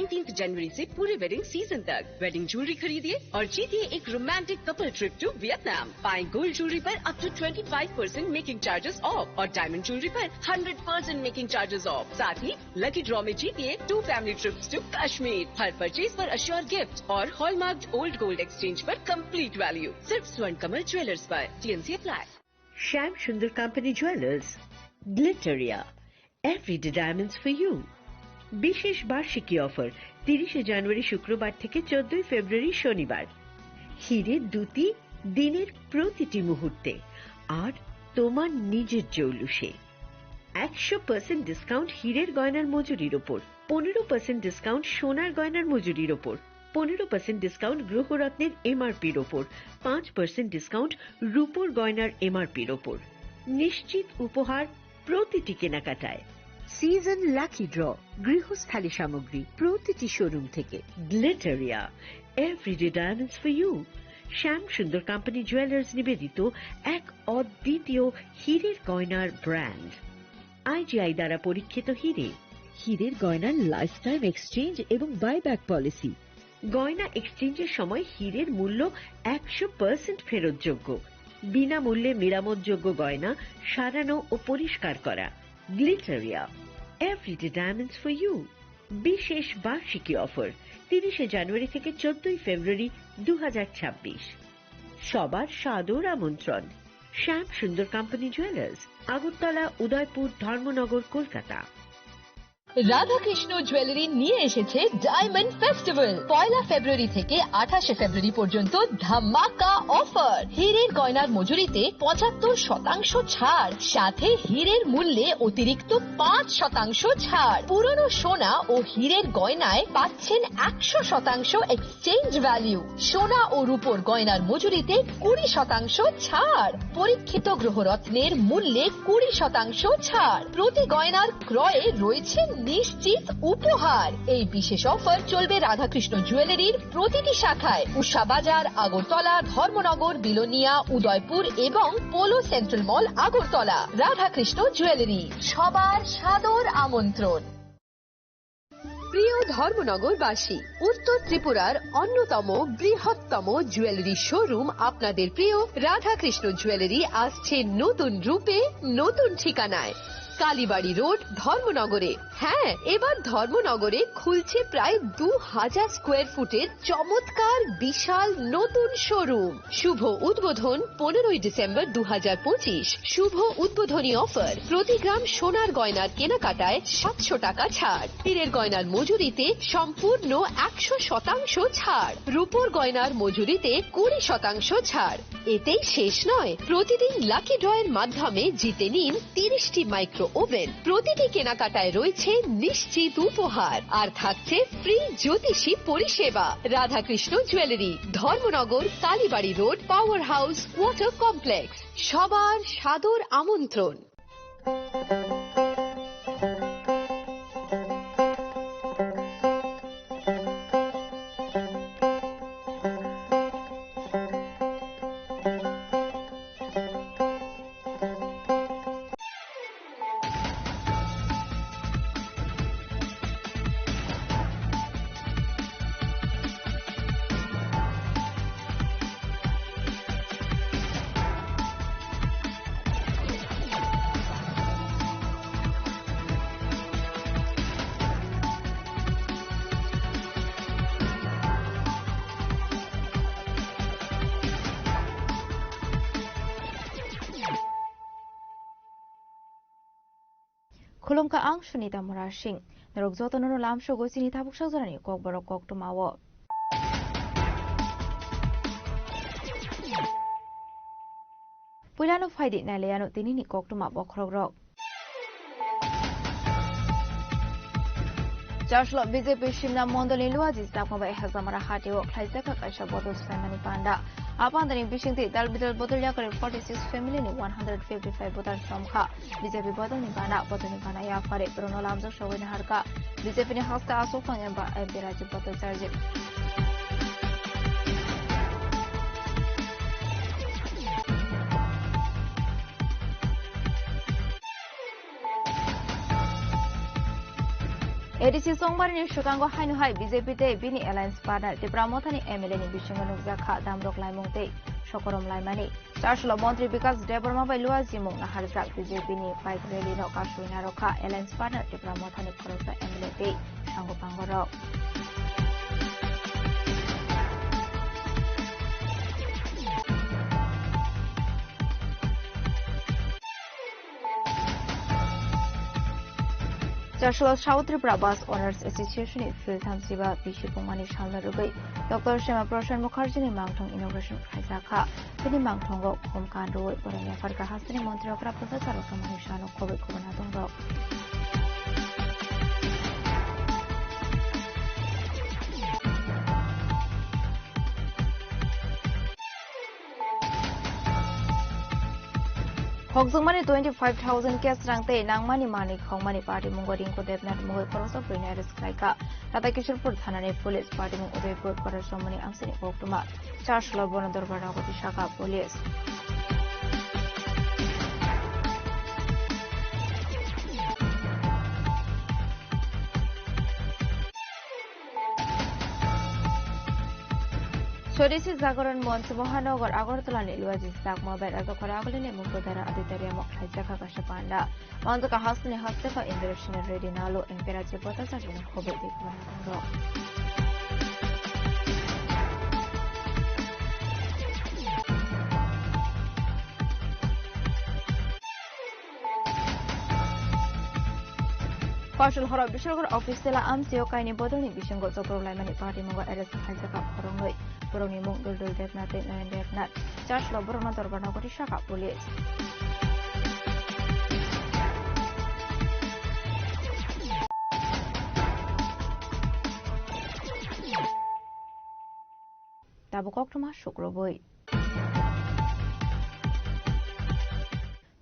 19 जनवरी से पूरे वेडिंग सीजन तक वेडिंग ज्वेलरी खरीदिए और जीतिए एक romantic couple trip to Vietnam. पाएं गोल्ड ज्वेलरी पर up to 25% making charges off और डायमंड ज्वेलरी पर 100% मेकिंग चार्जेस ऑफ। साथ ही लकी ड्रॉ में जीतिए 2 फैमिली ट्रिप्स टू कश्मीर। हर परचेज पर अश्योर गिफ्ट और हॉलमार्क ओल्ड गोल्ड एक्सचेंज पर कंप्लीट वैल्यू। सिर्फ स्वर्ण कमल ज्वेलर्स पर। TNC apply. Shyam Sundar company jewellers, Glitteria, everyday diamonds for you. বিশেষ বার্ষিকী অফার 30 জানুয়ারি শুক্রবার থেকে 14 ফেব্রুয়ারি শনিবার। হিরে দুটি দিনের প্রতিটি মুহূর্তে আর তোমার নিজের জৌলুসে। 100% ডিসকাউন্ট হীরের গয়নার মজুরির ওপর, 15% ডিসকাউন্ট সোনার গয়নার মজুরির ওপর, 15% ডিসকাউন্ট গ্রহরত্নের MRPর ওপর, 5% ডিসকাউন্ট রূপোর গয়নার MRPর ওপর। নিশ্চিত উপহার প্রতিটি কেনাকাটায়। সিজন লাকি ড্র গৃহস্থালী সামগ্রী প্রতিটি শোরুম থেকে। Glitteria, everyday diamonds for you. Shyam Sundar company jewellers নিবেদিত এক অদ্বিতীয় হীরের গয়নার ব্র্যান্ড। IGI দ্বারা পরীক্ষিত হিরে। হীরের গয়নার লাইফ টাইম এক্সচেঞ্জ এবং বাইব্যাক পলিসি। গয়না এক্সচেঞ্জের সময় হীরের মূল্য 100% ফেরতযোগ্য। বিনামূল্যে মেরামতযোগ্য গয়না সারানো ও পরিষ্কার করা। Glitteria, everyday diamonds for you. বিশেষ বার্ষিকী অফার 30 জানুয়ারি থেকে 14 ফেব্রুয়ারি 2026। সবার সাদর আমন্ত্রণ। শ্যাম Sundar company jewellers, Agartala, Udaipur, Dharmanagar, Kolkata. Radhakrishna jewellery নিয়ে এসেছে ডায়মন্ড ফেস্টিভ্যাল। 1 ফেব্রুয়ারি থেকে 28 ফেব্রুয়ারি পর্যন্ত ধামাকা অফার। হীরের গয়নার মজুরিতে 75% ছাড়, সাথে হীরের মূল্যে অতিরিক্ত 5% ছাড়। পুরনো সোনা ও হীরের গয়নায় পাচ্ছেন 100% এক্সচেঞ্জ ভ্যালু। সোনা ও রূপোর গয়নার মজুরিতে 20% ছাড়। পরীক্ষিত গ্রহরত্নের মূল্যে 20% ছাড়। প্রতি গয়নার ক্রয়ে রয়েছে নিশ্চিত উপহার। এই বিশেষ অফার চলবে রাধাকৃষ্ণ জুয়েলারির প্রতিটি শাখায়, উষা বাজার, আগরতলা, ধর্মনগর, বিলোনিয়া, উদয়পুর এবং পোলো সেন্ট্রাল মল, আগরতলা। রাধাকৃষ্ণ জুয়েলারি, সবার সাদর আমন্ত্রণ। প্রিয় ধর্মনগরবাসী, উত্তর ত্রিপুরার অন্যতম বৃহত্তম জুয়েলারি শোরুম আপনাদের প্রিয় রাধাকৃষ্ণ জুয়েলারি আসছে নতুন রূপে, নতুন ঠিকানায়। কালীবাড়ি রোড, ধর্মনগরে। হ্যাঁ, এবার ধর্মনগরে খুলছে প্রায় 2000 স্কোয়ার ফুটের চমৎকার বিশাল নতুন শোরুম। শুভ উদ্বোধন 15 ডিসেম্বর 2025। শুভ উদ্বোধনী অফার, প্রতি গ্রাম সোনার গয়নার কেনাকাটায় 700 টাকা ছাড়। হীরের গয়নার মজুরিতে সম্পূর্ণ 100% ছাড়। রূপোর গয়নার মজুরিতে 20% ছাড়। এতেই শেষ নয়, প্রতিদিন লাকি ড্রয়ের মাধ্যমে জিতে নিন 30টি মাইক্রো ওভেন। প্রতিটি কেনাকাটায় রয়েছে নিশ্চিত উপহার আর থাকছে ফ্রি জ্যোতিষী পরিষেবা। Radhakrishna jewellery, Dharmanagar, Kalibari road, power house, water complex. সবার সাদর আমন্ত্রণ। Khulumka ang sunita murashing. Narugzoto no lam shogo sinita bukshak zorani kok barok kok tumawo. Pulano faidi na leyano tinini kok tuma bokrogrok. Joshua BJP Shimna Mondoli Luazi Sakmaba Hazamara Hati or Klaisaka Kasha Bottles Family Panda. Upon the ambition, Dalbital Botolia 46 family 155 bottles from her. BJP Bottle Nipana, Bottle Nipana Yafari, Bruno Lamzo Showin Harka. BJP Hasta Asofan and Biraji Bottle Sergeant. ADC সোমবারনি সুতাঙ্গ হাইনুহাই বিজেপিতে বিনি alliance partner ত্রিপুরামথানি MLA বিসঙ্গ নুকজাখা দামরক লাইমুংতে সকরম লাইমানি চারশল মন্ত্রী বিকাশ দেববর্মা লুয়াজিমুং নাহারজাক বিজেপিনি বাইক রেলি কাশুইনা রক্ষা এলায়েন্স পার্টনার ত্রিপুরামথানি খরচা এমএলএ তে সাঙ্গপাঙ্গরক চারশল সাউথ ত্রিপুরা বাস অনার্স এসোসিয়েশনनि ফিল্ড थामसिबा बिशिपुंमानि सालना रुगै डॉक्टर श्यामा प्रसाद मुखार्जीनि मांगथं इनोग्रेशन खायजाखा बिनि मांगथंगो खमकान रुगै बरनि आफादगा हास्तानि मन्त्री अग्रा प्रसाद सारकमानि सानो खबै खबना दंग Hogsungmani 25,000 kes rangte nangmani mani khongmani party mungoring ko devnat mugoi khorosa prina risklaika Tata Kishorpur thanani police party mung Udaipur korasomani amsini oktuma charshlo bonodor baragoti shaka police Shodisi Zagaran Mons Mohanagar Agartala Luaji Stack Mobile as a Koragolini Mukodara Aditaria Mokhajaka Kashapanda Manzaka Hasni Hastefa in direction of Redinalo and Perachi Potas and Kobe. Partial Horror Bishop Officer Amsio Kaini Bodoni Bishango Sopro Limani Party Moga Eres Hajaka Horongoi, Boroni Mungul Devnat and Devnat, Joshua Borona Torbanagoti Shaka Police. Tabukoktuma Shukroboi.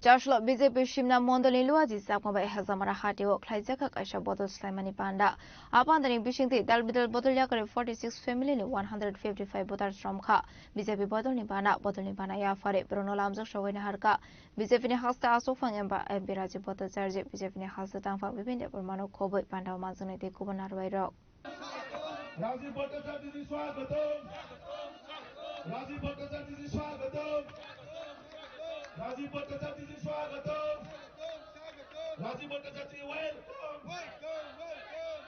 Joshua BJP Shimna Mondolin Luaji Sakmaba Hazamara Hatio, Klaizaka Kasha Bottle Slimani Panda, abandoning Bishing Dalbidal Botolyakari 46 family 155 Botars from Ka, BJP Bottle Nipana, Bottle Nipana Yafare, Bruno Lamzo Showin Harka, BJP Hasta Asofang and Biraji Bottle Serge, BJP Hasta Tamfa within the Romano Kobo, Panda Mazunete Kubanar Rock. Razi Bottasati is Swagatom. Razi Bottasati is Swagatom. Razi Bottasati is Swagatom. Razi Bottasati welcome.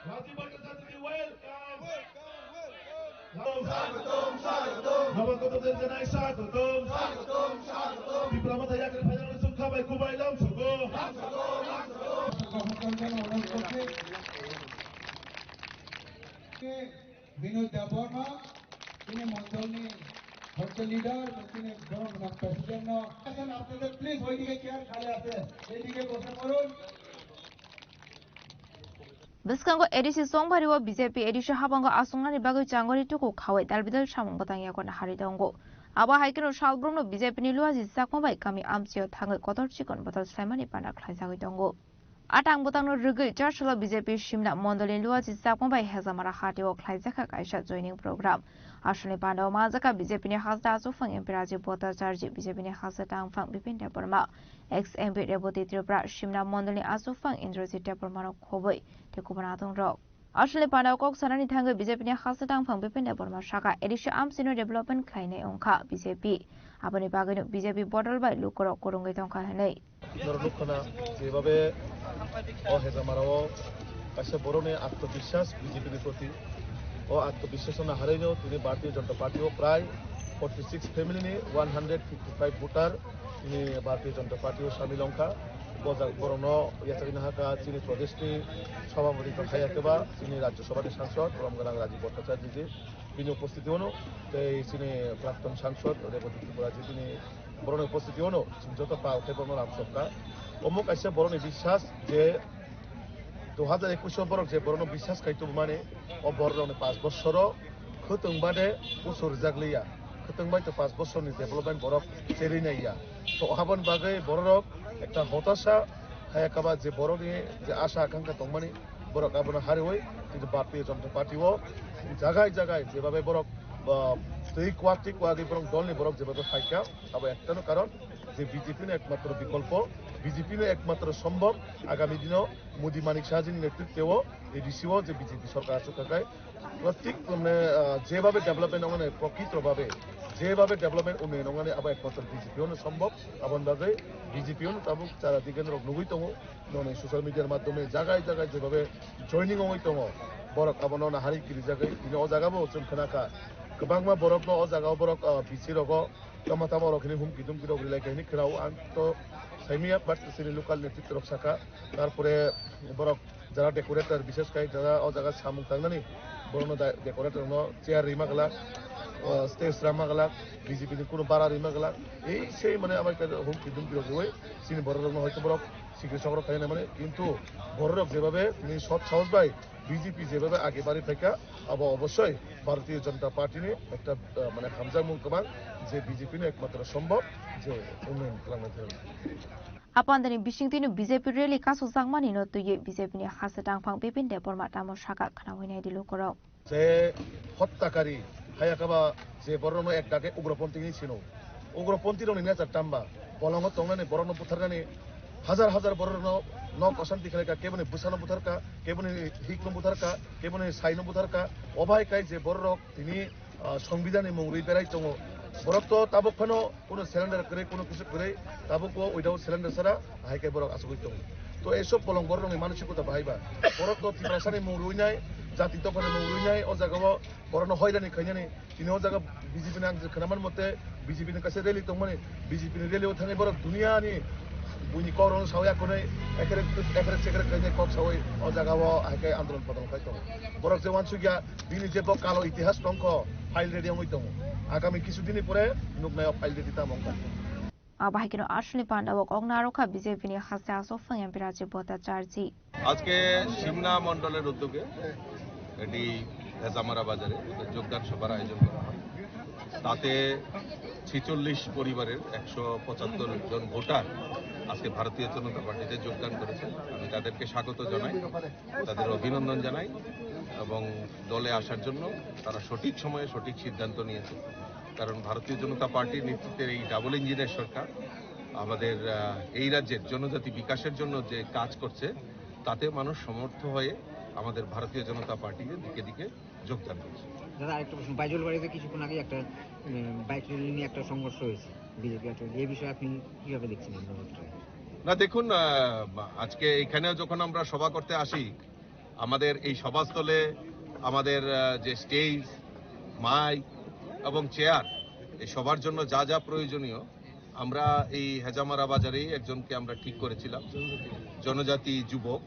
Razi Bottasati welcome. Swagatom, Swagatom. Navakotom Denai Swagatom. Swagatom, Swagatom. Diplomat Yakri Federal Sukha by Kubai Lam Sugo. Vinod Deborma, তিনি মন্ডলনি হচ্ছে leader তিনি বড় president আছেন আপনাদের please ওইদিকে chair খালি আছে এইদিকে বসে পড়ুন Biskango edisi songbariwa BJP edisi habango asungani bagoi changori tuku khawai dalbidal samung batang yakona haridongo aba haikeno shalbrumno BJP ni luaji sakmabai kami amchio thangai kotor chikon batal saimani pana khlaisagoi dongo Atang botang rugi charshalo BJP Shimna Mondolin Luaji Sakmabai Hazamara Hatio Klaizaka Kaisha joining program. Ashani Pando Mazaka BJP ni Hazda Sufang Imperaji Bota Charji BJP ni Hazda Tangfang Bipinda Burma. Ex-MP Reboti Tripura Shimna Mondolin Asufang Indrosi Tepermano Koboi Tekubanatong Rock. Ashani Pando Kok Sanani Tango BJP ni Hazda Tangfang Bipinda Burma Shaka Edisha Amsino Development Kaine Onka BJP. Abani Bagano BJP Bottle by Lukoro Kurungi Tonka Hene. Norlukana যেভাবে অহেজামারাও কাছে বরণে আত্মবিশ্বাস বিজেপির প্রতি ও আত্মবিশ্বাস না হারাইলেও তিনি ভারতীয় জনতা পার্টিও প্রায় 46 ফ্যামিলি 155 ভোটার তিনি ভারতীয় জনতা পার্টিও সামিল অঙ্কা বরণ ইয়াচারিনাহাকা চিনি প্রদেশনি সভাপতি খাইয়াকেবা চিনি রাজ্যসভার সাংসদ রমগানাং রাজীব ভট্টাচার্যজি তিনি উপস্থিতি হনো এই চিনি প্রাক্তন সাংসদ রেবতী ত্রিপুরাজি তিনি বরণ উপস্থিতি হনো যত পাও খেবন রামসকা অমুক আইসা বরণ বিশ্বাস যে 2021 বরক যে বরণ বিশ্বাস খাইতো মানে ও বরণ 5 বছর খতংবাদে বছর জাগলিয়া খতংবাই তো 5 বছরনি ডেভেলপমেন্ট বরক চেরি নাইয়া তো হাবন বাগে বরক একটা হতাশা হায়াকাবা যে বরনি যে আশা আকাঙ্ক্ষা তংমানি বরক আবনা হারিওই কিন্তু ভারতীয় জনতা পার্টিও জায়গায় জায়গায় যেভাবে বরক এই কোয়াটি কোয়াদি বরং দলনি বরক যেভাবে ফাইকা আবার একটানো কারণ যে বিজেপি একমাত্র বিকল্প বিজেপির একমাত্র সম্ভব আগামী দিনেও মোদী মানিক শাহজির নেতৃত্বেও এই ডিসিও যে বিজেপি সরকার আছে থাকায় প্রত্যেক মানে যেভাবে ডেভেলপমেন্ট মানে প্রকৃতভাবে যেভাবে ডেভেলপমেন্ট উন্নয়ন মানে আবার একমাত্র বিজেপিও সম্ভব আবার বিজেপিও তাবুক যারা দিকেন নগুইতম মানে সোশ্যাল মিডিয়ার মাধ্যমে জায়গায় জায়গায় যেভাবে জয়নিং হইতম বরক আবার হারি কিরি জায়গায় তিনি ও জায়গাবো जों खोनाखा गोबांमा बरफ अ जागाव बरफ बिसि रग तमाता बरखनि हुमकि दुमकि रग रिलायखायनि खोनाव आं तो साइमिया बाट सिनि लोकाल नेतृत्व रक्षाखा तारपरे बरफ যারা ডেকোরেটর বিশেষ করে যারা ও জায়গা সামুক থাকনানি বড় ডেকোরেটর চেয়ার রিমা গেলা স্টেজ রামা গেলা বিজেপির কোনো বাড়া রিমা গেলা এই সেই মানে আমার হুমকি দুমকি রকমই চিনি বড় রকম হয়তো বরফ চিকিৎসকরা খাই না মানে কিন্তু বড় রক যেভাবে তিনি সৎ সাহস পাই বিজেপি যেভাবে আগে বাড়ি থাকা আবার অবশ্যই ভারতীয় জনতা পার্টিনি একটা মানে হামজা মুখমান যে বিজেপি একমাত্র সম্ভব যে উন্নয়ন খালামতে আপানদানি বিশিংতিনি বিজেপি রেলি কাসু জাংমানি ন তুই বিজেপিনি হাসে টাংফাং বিপিন দে বর্মা তামো সাকা খানা হইনাই দিল করো যে হত্যাকারী হায়াকাবা যে বরনো এক ডাকে উগ্রপন্থী ছিল উগ্রপন্থীর নেচার টাম্বা বলঙ্গ তংনানি বরনো বুথারনানি হাজার হাজার বরনো নক অশান্তি খেলেকা কেবনে বুসানো বুথারকা কেবনে হিকনো বুথারকা কেবনে সাইনো বুথারকা অবাইকাই যে বড়রক তিনি সংবিধানে মৌরি বেড়াই দङ বরক তো তাবক ফানো কোনো সিলিন্ডার করে কোনো কিছু করে তাবক উইদাউট সিলিন্ডার ছাড়া হাইকাই বরক আসুক দङ তো এসব বলং বরননি মানসিকতা বাহাইবা বরক তো তিপ্রাসানি মৌরুইনাই জাতি তখনে মৌরুইনাই ও জায়গাও বরনো হয়রানি খাইনানি তিনি ও জায়গা বিজেপি নাং खोनामान मते বিজেপি কাছে রেলি দङ বিজেপি রেলিও थाङै বরক দুনিয়ানি बुनि कौरन सावया कोनै एकरे सेकरे कइने कक सावै अ जागाव हाइकाय आन्दोलन पदन खाइ दङ बरक जे वानसुगिया बिनि जे कालो इतिहास दंख फाइल रेडी हमै दङ आगामी কিছুদিন পরে नुकनायाव फाइल रेडी तामंगा আবাহিকিনো আসলে পান্ডাবক অগ্নারক্ষা বিজেপি নি হাসে আসো ফায়াম বিরাজে ভট্টাচার্য আজকে সিমনা মণ্ডলের উদ্যোগে এটি হেজামারা বাজারে যোগদান সভার আয়োজন করা হয় তাতে 46 পরিবারের 175 জন ভোটার আজকে ভারতীয় জনতা পার্টিতে যোগদান করেছে আমি তাদেরকে স্বাগত জানাই তাদের অভিনন্দন জানাই এবং দলে আসার জন্য তারা সঠিক সময়ে সঠিক সিদ্ধান্ত নিয়েছে কারণ ভারতীয় জনতা পার্টির নেতৃত্বের এই ডাবল ইঞ্জিনের সরকার আমাদের এই রাজ্যের জনজাতি বিকাশের জন্য যে কাজ করছে তাতে মানুষ সমর্থ হয়ে আমাদের ভারতীয় জনতা পার্টির দিকে দিকে যোগদান করছে দাদা আরেকটা প্রশ্ন বাইজল বাড়িতে কিছুক্ষণ আগে একটা বাইক র্যালি নিয়ে একটা সংঘর্ষ হয়েছে বিজেপি এই বিষয়ে আপনি কিভাবে দেখছেন না দেখুন আজকে এখানেও যখন আমরা সভা করতে আসি আমাদের এই সভাস্থলে আমাদের যে স্টেজ মাইক এবং চেয়ার এই সবার জন্য যা যা প্রয়োজনীয় আমরা এই হেজামারা বাজারেই একজনকে আমরা ঠিক করেছিলাম জনজাতি যুবক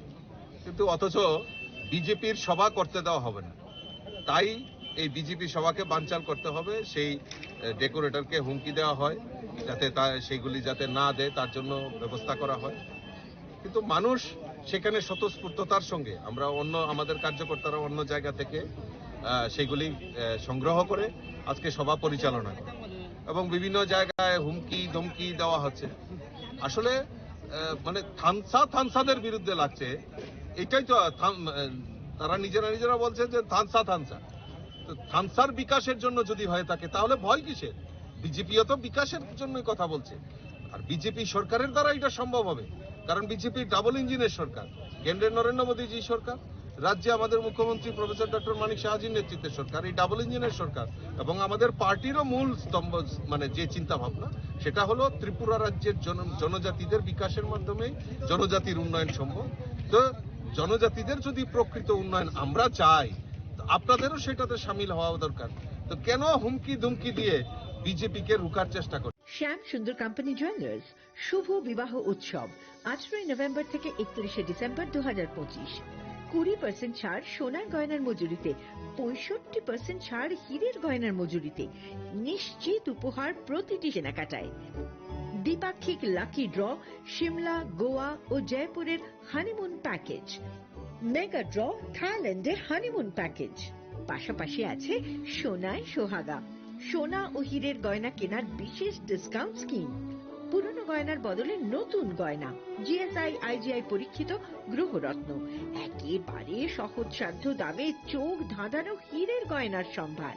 কিন্তু অথচ বিজেপির সভা করতে দেওয়া হবে না তাই এই বিজেপি সভাকে বানচাল করতে হবে সেই ডেকোরেটরকে হুমকি দেওয়া হয় যাতে সেইগুলি যাতে না দেয় তার জন্য ব্যবস্থা করা হয় কিন্তু মানুষ সেখানে স্বতঃস্ফূর্ততার সঙ্গে আমরা অন্য আমাদের কার্যকর্তারা অন্য জায়গা থেকে সেগুলি সংগ্রহ করে আজকে সভা পরিচালনা করে এবং বিভিন্ন জায়গায় হুমকি ধমকি দেওয়া হচ্ছে আসলে মানে থানসাদের বিরুদ্ধে লাগছে এটাই তো তারা নিজেরা বলছে যে থানসা তো থানসার বিকাশের জন্য যদি হয়ে থাকে তাহলে ভয় কিসের বিজেপিও তো বিকাশের জন্যই কথা বলছে আর বিজেপি সরকারের দ্বারা এটা সম্ভব হবে কারণ বিজেপি ডাবল ইঞ্জিনের সরকার কেন্দ্রে নরেন্দ্র মোদীজি সরকার রাজ্যে আমাদের মুখ্যমন্ত্রী প্রফেসর ডক্টর মানিক শাহজির নেতৃত্বের সরকার এই ডাবল ইঞ্জিনের সরকার এবং আমাদের পার্টিরও মূল স্তম্ভ মানে যে চিন্তা ভাবনা সেটা হলো ত্রিপুরা রাজ্যের জনজাতিদের বিকাশের মাধ্যমে জনজাতির উন্নয়ন সম্ভব তো জনজাতিদের যদি প্রকৃত উন্নয়ন আমরা চাই আপনাদেরও সেটাতে সামিল হওয়া দরকার তো কেন হুমকি ধুমকি দিয়ে বিজেপিকে রুখার চেষ্টা করে শ্যাম সুন্দর কোম্পানি জুয়েলার্স শুভ বিবাহ উৎসব 18 নভেম্বর থেকে 31 ডিসেম্বর 2025 20% ছাড় সোনার গয়নার মজুরিতে 65% ছাড় হীরের গয়নার মজুরিতে নিশ্চিত উপহার প্রতিটি কেনাকাটায় দ্বিপাক্ষিক লাকি ড্র শিমলা গোয়া ও জয়পুরের হানিমুন প্যাকেজ মেগা ড্র থাইল্যান্ডে হানিমুন প্যাকেজ পাশাপাশি আছে সোনায় সোহাগা সোনা ও হীরের গয়না কেনার বিশেষ ডিসকাউন্ট স্কিম পুরনো গয়নার বদলে নতুন গয়না জিএসআই আইজিআই পরীক্ষিত গ্রহরত্ন একেবারে সহজসাধ্য দামে চোখ ধাঁধানো হীরের গয়নার সম্ভার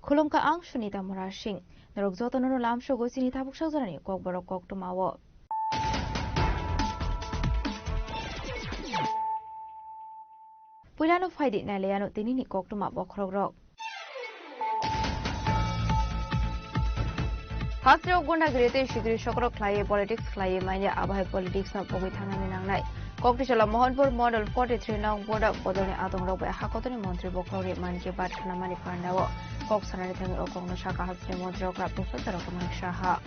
Khulumka ang Sunita Murashing, Narugzotono Lamsho Gosini Tabukshazani, Kokborok Koktumawo. Pulano Fidi Naleano Tinini Koktuma Bokrog. Hasrio Gunda Grete Shigri Shokro Klaye Politics Klaye Mania Abai Politics no Pogitana Nangai. Koktishala Mohanpur Model 43 Nong Boda Bodone Atong Robe Hakotoni Montri Bokrori Manki Bat Kanamani Pandawo. Koksanani Tangi Okong no Shaka Hasrio Montro Krap Professor Okoman Shaha.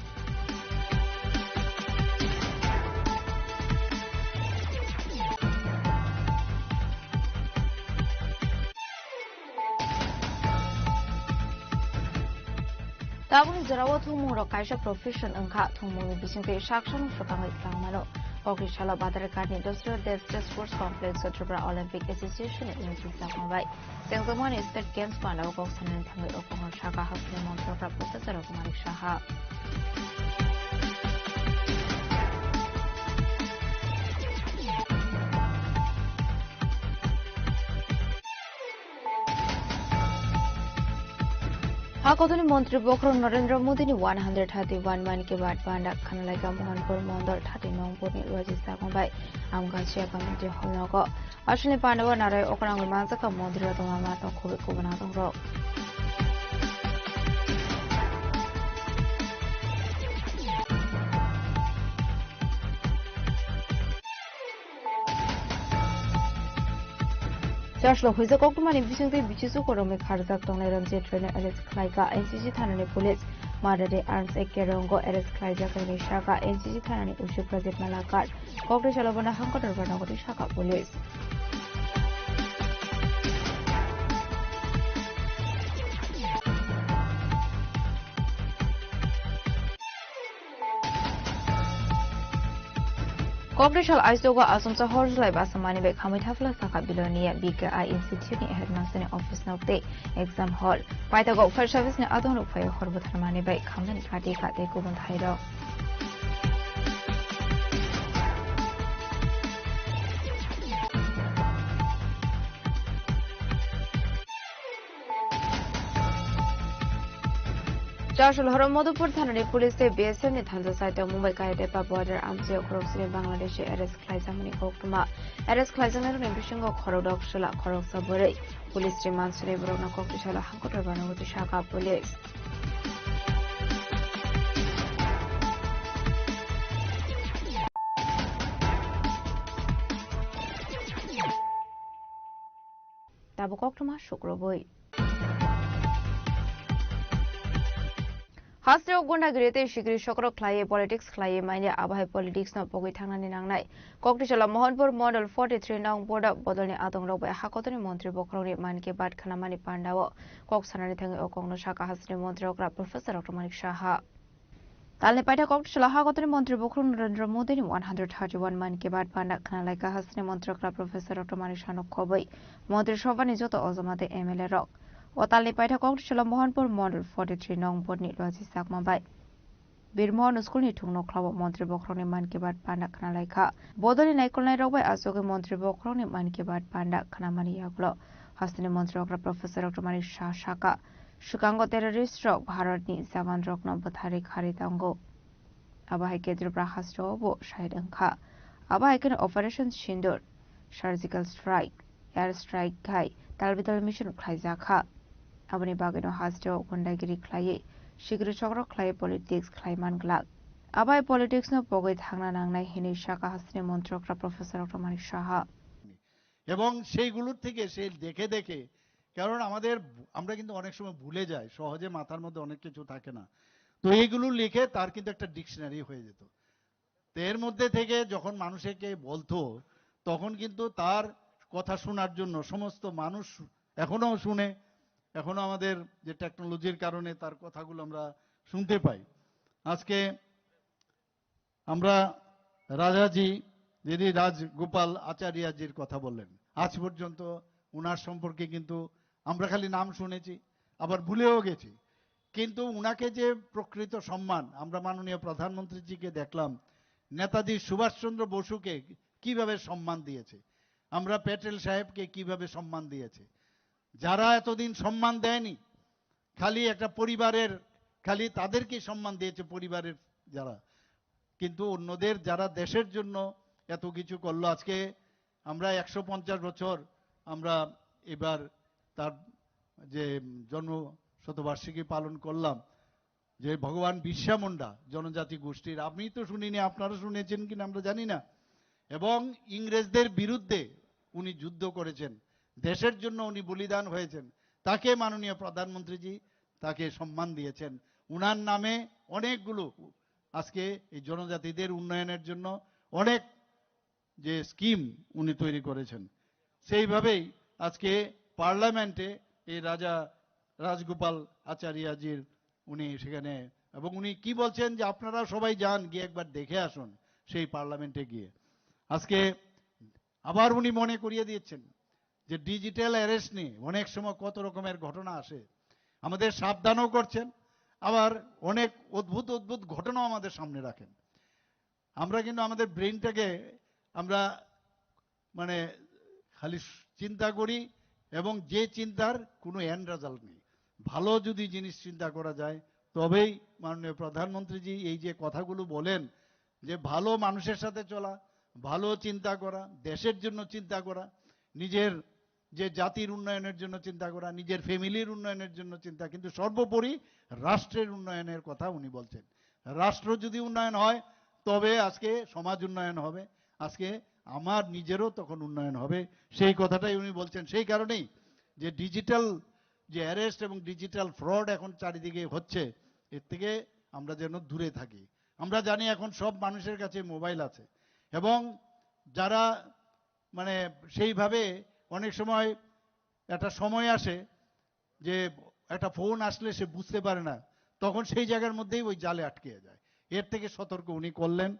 Tabun Zarawa Tumuro Kaisha Profession and Kat Tumu Bisinte Shakshan Shokang Islamano, Okishala Batarkan Industrial Task Force Complex Tribra Olympic Association in Islamabad. Sangamani State Games Panda Okoksan and Tangi Okong Shaka Haslim Montra Professor of Malik Shaha. Hakotoni Montri Bokro Narendra Modi ni 131 man ke baad Panda Khanalaika Mohanpur Mondor 39 poni Rajasthan Mumbai Amgasia Community Hall Nogo Ashni Pandawa Narai Okrang Manzaka Mondri Ratoma to Kobe Kubanato Rock. Joshua Huiza Koktumani Bishinti Bichisu Korome Karzak Toneram Jetrena Eres Klaika NCG Thanani Police Madade Arms Ekerongo Eres Klaija Kani Shaka NCG Thanani Ushu Project Malakar Kokre Shalabana Hankotar Banagoti Shaka Police. Cooperation Isoga Asumsa Horse Live Asamani Bek Hamitafla Saka Bilonia BKI Institute Headmaster Office Note Exam Hall. Paitago Fire Service Adon Fire Horbutamani Bek Haman Kati Kate Kubun Haido. Joshua Horomodupur Thanani Police BSM ni Thanza site Mumbai Kayatepa border Amsio Crossing Bangladesh Eres Klaizamani Koktuma Eres Klaizanero Nembishingo Korodok Shula Korok Sabore Police Remand Sunebrona Koktishala Hankotabana with Shaka Police. Tabu Koktuma Shukroboi. Hasrio Gunda Grete Shigri Shokro Klaye Politics Klaye Mania Abai Politics no Pogitana Nangai. Koktishala Mohanpur Model 43 Nong Boda Bodone Atong Robe Hakotoni Montri Bokroni Manki Bat Kanamani Pandawo. Koksanani Tangi Okong no Shaka Hasrio Montro Krap Professor of Malik Shaha. Talne Paita Koktishala Hakotoni Montri Bokron Narendra Modi ni 131 Manki Bat Panda Kanalaika Hasrio Montro Krap Professor of Malik Shano Koboi. Montri Shovani Joto Ozamate MLA Rock. Otali Paita Koktishala Mohanpur Model 43 Nong Bodni Rajasthan Mumbai. Birmohon School ni Tungno Club Montri Bokroni Manki Bat Panda Kanalaika. Bodoni Naikolai Robai Asoke Montri Bokroni Manki Bat Panda Kanamani Yaglo. Hastini Montri Okra Professor of Malik Shaka. Shukango Terrorist Rock Bharatni Savan Rock no Bathari Kharitango. Abai Kedru Brahastro Bo Shahid Anka. Abai Ken Operation Shindur. Surgical Strike. Air Strike Kai. Talbital Mission Klaizaka. Abani Bagino Hasdo Gundagiri Klaye. Shigri Chokro Klaye Politics Klayman Glag. Abai Politics no Pogit Hangna Nangnai Hini Shaka Hasne Montrokra Professor of Malik Shaha. এবং সেইগুলোর থেকে সে দেখে দেখে কারণ আমরা কিন্তু অনেক সময় ভুলে যাই সহজে মাথার মধ্যে অনেক কিছু থাকে না তো এইগুলো লিখে তার কিন্তু একটা ডিকশনারি হয়ে যেত তো এর মধ্যে থেকে যখন মানুষকে বলতো তখন কিন্তু তার কথা শোনার জন্য সমস্ত মানুষ এখনো শুনে এখনো আমাদের যে টেকনোলজির কারণে তার কথাগুলো আমরা শুনতে পাই আজকে আমরা রাজাজি দিদি রাজগোপাল আচার্যজির কথা বললেন আজ পর্যন্ত উনার সম্পর্কে কিন্তু আমরা খালি নাম শুনেছি আবার ভুলেও গেছি কিন্তু উনাকে যে প্রকৃত সম্মান আমরা মাননীয় প্রধানমন্ত্রীজিকে দেখলাম নেতাজি সুভাষচন্দ্র বসুকে কিভাবে সম্মান দিয়েছে আমরা প্যাটেল সাহেবকে কিভাবে সম্মান দিয়েছে যারা এতদিন সম্মান দেয়নি খালি একটা পরিবারের খালি তাদেরকে সম্মান দিয়েছে পরিবারের যারা, কিন্তু অন্যদের যারা দেশের জন্য এত কিছু করলো। আজকে আমরা 150 বছর আমরা এবার তার যে জন্ম শতবার্ষিকী পালন করলাম, যে ভগবান বিরসা মুন্ডা জনজাতি গোষ্ঠীর, আমি তো শুনিনি, আপনারা শুনেছেন কিনা আমরা জানি না, এবং ইংরেজদের বিরুদ্ধে উনি যুদ্ধ করেছেন, দেশের জন্য উনি বলিদান হয়েছেন, তাকে মাননীয় প্রধানমন্ত্রীজি তাকে সম্মান দিয়েছেন। উনার নামে অনেকগুলো আজকে এই জনজাতিদের উন্নয়নের জন্য অনেক যে স্কিম উনি তৈরি করেছেন। সেইভাবেই আজকে পার্লামেন্টে এই রাজা রাজগোপাল আচার্যজির উনি সেখানে, এবং উনি কি বলছেন যে আপনারা সবাই যান, গিয়ে একবার দেখে আসুন সেই পার্লামেন্টে গিয়ে। আজকে আবার উনি মনে করিয়ে দিয়েছেন যে ডিজিটাল অ্যারেস্ট নিয়ে অনেক সময় কত রকমের ঘটনা আসে, আমাদের সাবধানও করছেন, আবার অনেক অদ্ভুত অদ্ভুত ঘটনাও আমাদের সামনে রাখেন। আমরা কিন্তু আমাদের ব্রেনটাকে আমরা মানে খালি চিন্তা করি, এবং যে চিন্তার কোনো এন্ড রেজাল্ট নেই। ভালো যদি জিনিস চিন্তা করা যায় তবেই মাননীয় প্রধানমন্ত্রীজি এই যে কথাগুলো বলেন যে ভালো মানুষের সাথে চলা, ভালো চিন্তা করা, দেশের জন্য চিন্তা করা, নিজের যে জাতির উন্নয়নের জন্য চিন্তা করা, নিজের ফ্যামিলির উন্নয়নের জন্য চিন্তা, কিন্তু সর্বোপরি রাষ্ট্রের উন্নয়নের কথা উনি বলছেন। রাষ্ট্র যদি উন্নয়ন হয় তবে আজকে সমাজ উন্নয়ন হবে, আজকে আমার নিজেরও তখন উন্নয়ন হবে, সেই কথাটাই উনি বলছেন। সেই কারণেই যে ডিজিটাল যে অ্যারেস্ট এবং ডিজিটাল ফ্রড এখন চারিদিকে হচ্ছে, এর থেকে আমরা যেন দূরে থাকি। আমরা জানি এখন সব মানুষের কাছে মোবাইল আছে, এবং যারা মানে সেইভাবে অনেক সময় একটা সময় আসে যে একটা ফোন আসলে সে বুঝতে পারে না, তখন সেই জায়গার মধ্যেই ওই জালে আটকে যায়। এর থেকে সতর্ক উনি করলেন।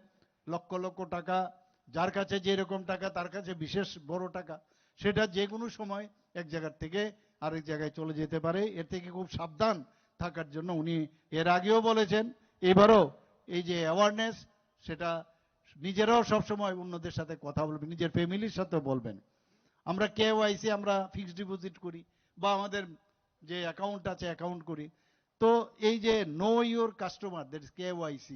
লক্ষ লক্ষ টাকা, যার কাছে যেরকম টাকা তার কাছে বিশেষ বড় টাকা, সেটা যে কোনো সময় এক জায়গার থেকে আরেক জায়গায় চলে যেতে পারে। এর থেকে খুব সাবধান থাকার জন্য উনি এর আগেও বলেছেন, এবারও এই যে অ্যাওয়ারনেস, সেটা নিজেরাও সবসময় অন্যদের সাথে কথা বলবেন, নিজের ফ্যামিলির সাথেও বলবেন। আমরা KYC আমরা ফিক্সড ডিপোজিট করি, বা আমাদের যে অ্যাকাউন্ট আছে অ্যাকাউন্ট করি, তো এই যে no your customer, that is KYC,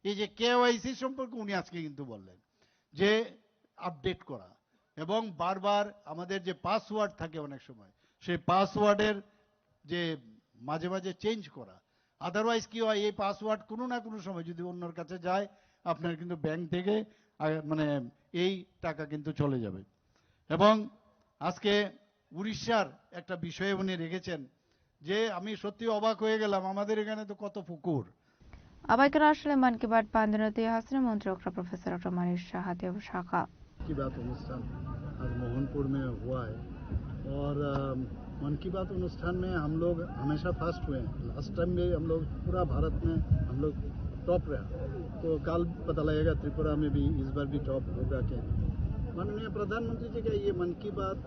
এই যে KYC সম্পর্কে উনি আজকে কিন্তু বললেন যে আপডেট করা, এবং বারবার আমাদের যে পাসওয়ার্ড থাকে অনেক সময়, সেই পাসওয়ার্ডের যে মাঝে মাঝে চেঞ্জ করা। আদারওয়াইজ কি হয়, এই পাসওয়ার্ড কোনো না কোনো সময় যদি অন্যর কাছে যায়, আপনার কিন্তু ব্যাংক থেকে মানে এই টাকা কিন্তু চলে যাবে। এবং আজকে উড়িষ্যার একটা বিষয়ে উনি রেখেছেন যে আমি সত্যি অবাক হয়ে গেলাম, আমাদের এখানে তো কত পুকুর। আবাইকার আসলে মান কি বাত পান্দনতে হাসিনা মন্ত্রী doctor professor doctor Manish Shahdeo शाखा की बात अनुष्ठान आज मोहनपुर में हुआ है, और मन की बात अनुष्ठान में हम लोग हमेशा फर्स्ट हुए हैं। लास्ट टाइम भी हम लोग पूरा भारत में हम लोग टॉप रहा, तो कल पता लगेगा त्रिपुरा में भी इस बार भी टॉप होगा क्या। माननीय प्रधानमंत्री जी का ये मन की बात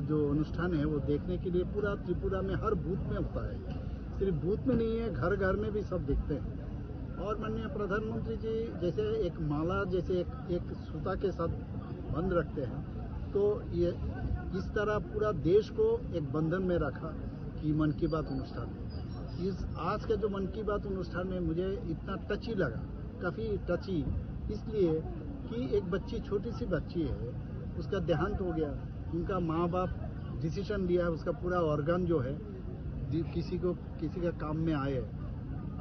जो अनुष्ठान है वो देखने के लिए पूरा त्रिपुरा में हर बूथ में होता है, सिर्फ बूथ में नहीं है, घर घर में भी सब देखते हैं। और माननीय प्रधानमंत्री जी जैसे एक माला जैसे एक सूता के साथ बंद रखते हैं, तो ये इस तरह पूरा देश को एक बंधन में रखा कि मन की बात अनुष्ठान। इस आज का जो मन की बात अनुष्ठान में मुझे इतना टची लगा, काफ़ी टची, इसलिए कि एक बच्ची, छोटी सी बच्ची है, उसका देहांत हो गया, उनका माँ बाप डिसीजन लिया है, उसका पूरा ऑर्गन जो है किसी का काम में आए।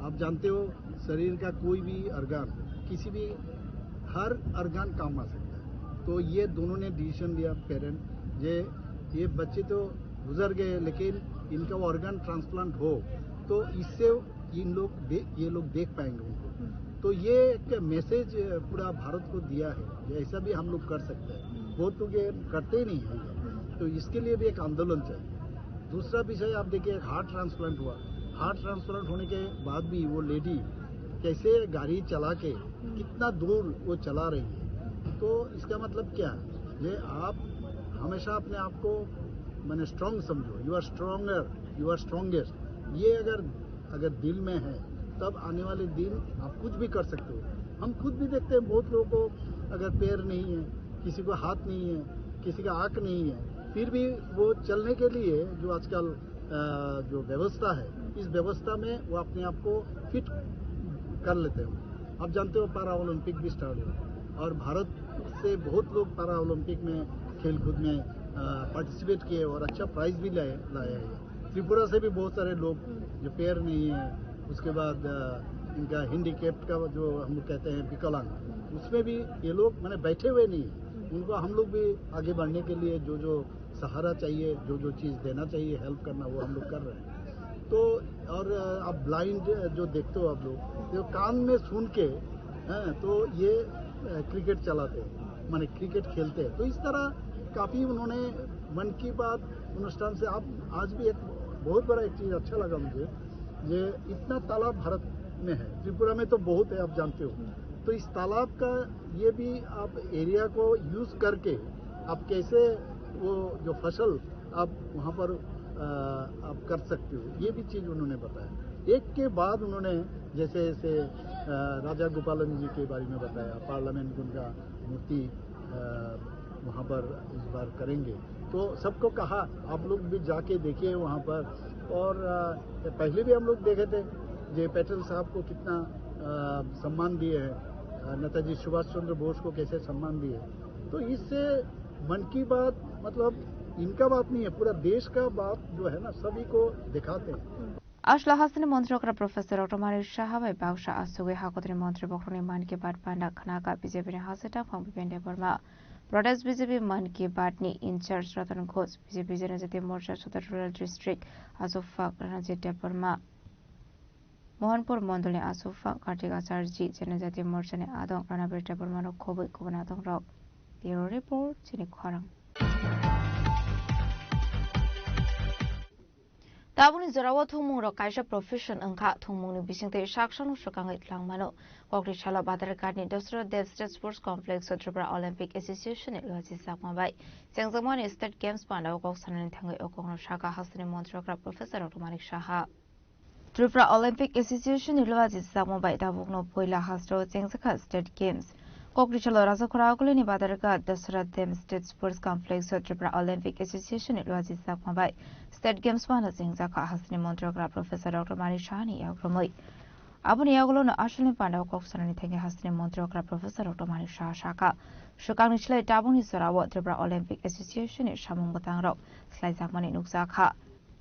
आप जानते हो शरीर का कोई भी ऑर्गन किसी भी हर ऑर्गन काम आ सकता है, तो ये दोनों ने डिसीजन लिया पेरेंट, ये बच्चे तो गुजर गए लेकिन इनका ऑर्गन ट्रांसप्लांट हो तो इससे ये लोग देख पाएंगे उनको। तो ये एक मैसेज पूरा भारत को दिया है, ऐसा भी हम लोग कर सकते हैं, बहुत लोग ये करते ही नहीं है, तो इसके लिए भी एक आंदोलन चाहिए। दूसरा विषय आप देखिए, हार्ट ट्रांसप्लांट हुआ, हार्ट ट्रांसप्लांट होने के बाद भी वो लेडी कैसे गाड़ी चला के कितना दूर वो चला रही है, तो इसका मतलब क्या है, ये आप हमेशा अपने आप को मैंने स्ट्रांग समझो, you are stronger, you are strongest, ये अगर दिल में है तब आने वाले दिन आप कुछ भी कर सकते हो। हम खुद भी देखते हैं बहुत लोगों को अगर पैर नहीं है, किसी को हाथ नहीं है, किसी का आँख नहीं है, फिर भी वो चलने के लिए जो आजकल जो व्यवस्था है, इस व्यवस्था में वो अपने आप को फिट कर लेते हैं। आप जानते हो पैरा ओलंपिक भी स्टार्ट हुआ और भारत से बहुत लोग पैरा ओलंपिक में खेल कूद में पार्टिसिपेट किए और अच्छा प्राइज भी लाए है। त्रिपुरा से भी बहुत सारे लोग जो पैर नहीं है, उसके बाद इनका हैंडीकैप्ड का जो हम लोग कहते हैं विकलांग, उसमें भी ये लोग मैंने बैठे हुए नहीं है। उनको हम लोग भी आगे बढ़ने के लिए जो जो सहारा चाहिए, जो जो चीज़ देना चाहिए, हेल्प करना, वो हम लोग कर रहे हैं। तो और आप ब्लाइंड जो देखते हो आप लोग, जो कान में सुन के तो ये क्रिकेट चलाते हैं, माने क्रिकेट खेलते हैं। तो इस तरह काफ़ी उन्होंने मन की बात अनुष्ठान से आप आज भी एक बहुत बड़ा एक चीज़ अच्छा लगा मुझे, ये इतना तालाब भारत में है, त्रिपुरा में तो बहुत है, आप जानते हो। तो इस तालाब का ये भी आप एरिया को यूज करके आप कैसे वो जो फसल आप वहाँ पर आप कर सकते हो, ये भी चीज़ उन्होंने बताया। एक के बाद उन्होंने जैसे जैसे राजा गोपालन जी के बारे में बताया, पार्लियामेंट उनका मूर्ति वहाँ पर इस बार करेंगे। तो सबको कहा आप लोग भी जाके देखिए वहाँ पर। और पहले भी हम लोग देखे थे जे पटेल साहब को कितना सम्मान दिए हैं, नेताजी सुभाष चंद्र बोस को कैसे सम्मान दिए। तो इससे मन की बात मतलब इनका बात नहीं है, पूरा देश का बात जो है ना सभी को दिखाते हैं। Ashla Hassan Montrokra Professor Dr. Maris Shahabai Bausha Asuwe Hakotri Montri Bokroni Man Ki Baat Panda Khanaka BJP Hasata Khong Bipende Burma Brothers BJP Man Ki Baat Ni in charge Ratan Ghosh BJP Janajati Morcha Sudat Rural District Asufak Ranajit Burma Mohanpur Mondole Asufak Kartika Sarji Janajati Morcha Ne Adong Ranabirta Burma no Kobe Kobanatong Rock Bureau Report Chini Kwarang Tabuni Zarawa Thumung Rokaisha Profession Anka Thumung Bishing Shakshan Shokang Langmano, Kokri Chala Badar Gardni, Dosra Dev State Sports Complex, Tripura Olympic Association, it was Sakmabai, Sangzamani State Games Panda, Oksan and Tango Okon Shaka Hassan Montroka Professor Automatic Shaha. Tripura Olympic Association, it was Sakmabai, Tabukno Poila Hastro, Sangzaka State Games. Kokri Chala Razakurakuli Badarga, Dosra Dev State Sports Complex, Tripura Olympic Association, it was Sakmabai. State Games Panda Singzaka Hasni Montrogra Professor Dr. Marishani Yagromoi. Abuni Yagolo no Ashley Panda Coxon Tangi Hasni Montrogra Professor Dr. Marisha Shaka. Shukanishla Tabuni Sarawa Tribra Olympic Association is Shamung Batang Rock, Slizakmani Nuxaka.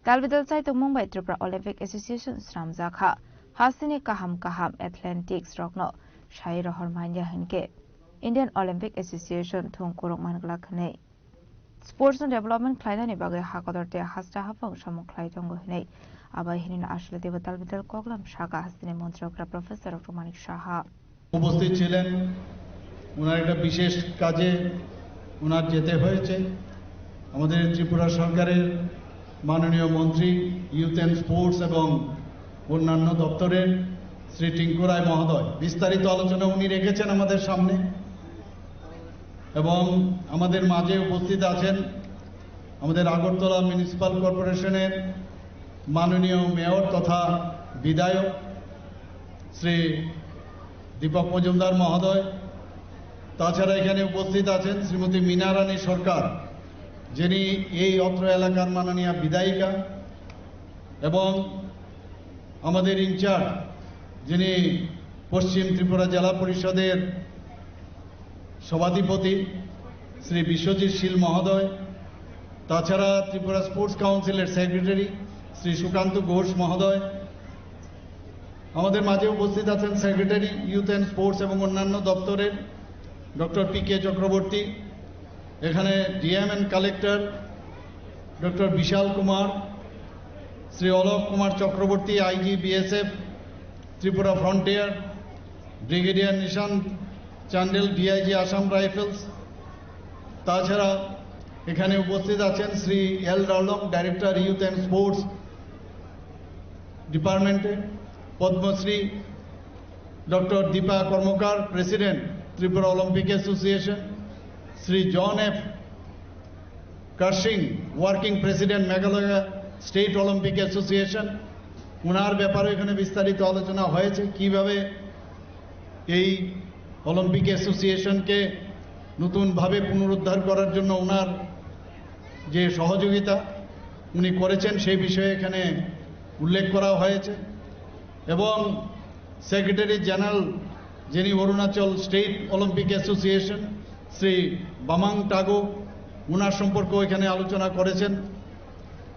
Talvidal site of Mumbai Tribra Olympic Association Sramzaka. Hasini Kaham Athletics Rockno, Shaira Hormanya Henke. Indian Olympic Association Tunkurok Manglakane. Sports and Development Clyde Baga Hakador de Hasta Hapong Shamu Clytongo Hine, Abahin Ashla Devatal Vital Koglam Shaka Hastin Montrogra Professor of Romanik Shaha. উপস্থিত ছিলেন, ওনার একটা বিশেষ কাজে ওনার যেতে হয়েছে। আমাদের ত্রিপুরা সরকারের মাননীয় মন্ত্রী ইউথ অ্যান্ড স্পোর্টস এবং অন্যান্য দপ্তরের শ্রী টিঙ্কু রায় মহোদয় বিস্তারিত আলোচনা উনি রেখেছেন আমাদের সামনে। এবং আমাদের মাঝে উপস্থিত আছেন আমাদের আগরতলা মিউনিসিপ্যাল কর্পোরেশনের মাননীয় মেয়র তথা বিধায়ক শ্রী দীপক মজুমদার মহোদয়। তাছাড়া এখানে উপস্থিত আছেন শ্রীমতী মীনা রানী সরকার, যিনি এই অত্র এলাকার মাননীয় বিধায়িকা, এবং আমাদের ইনচার্জ যিনি পশ্চিম ত্রিপুরা জেলা পরিষদের সভাধিপতি শ্রী বিশ্বজিৎ শীল মহোদয়। তাছাড়া ত্রিপুরা স্পোর্টস কাউন্সিলের সেক্রেটারি শ্রী সুকান্ত ঘোষ মহোদয়। আমাদের মাঝে উপস্থিত আছেন সেক্রেটারি ইউথ অ্যান্ড স্পোর্টস এবং অন্যান্য দপ্তরের ডক্টর পি.কে. চক্রবর্তী। এখানে DM and collector doctor Vishal Kumar, Shri Alok Kumar Chakraborty IG BSF Tripura frontier, brigadier Nishant Chandel DIG Assam rifles. তাছাড়া এখানে উপস্থিত আছেন Shri L Darlong, director youth and sports ডিপার্টমেন্টে, Padmashri doctor Dipa Karmakar, president Tripura Olympic association, Shri John F Kharsing, working president Meghalaya state Olympic association. ওনার ব্যাপারে এখানে বিস্তারিত আলোচনা হয়েছে, কিভাবে এই অলিম্পিক অ্যাসোসিয়েশনকে নতুনভাবে পুনরুদ্ধার করার জন্য ওনার যে সহযোগিতা উনি করেছেন সেই বিষয়ে এখানে উল্লেখ করা হয়েছে। এবং সেক্রেটারি জেনারেল যিনি Arunachal state Olympic association Shri Bamang Tago, উনার সম্পর্কেও এখানে আলোচনা করেছেন।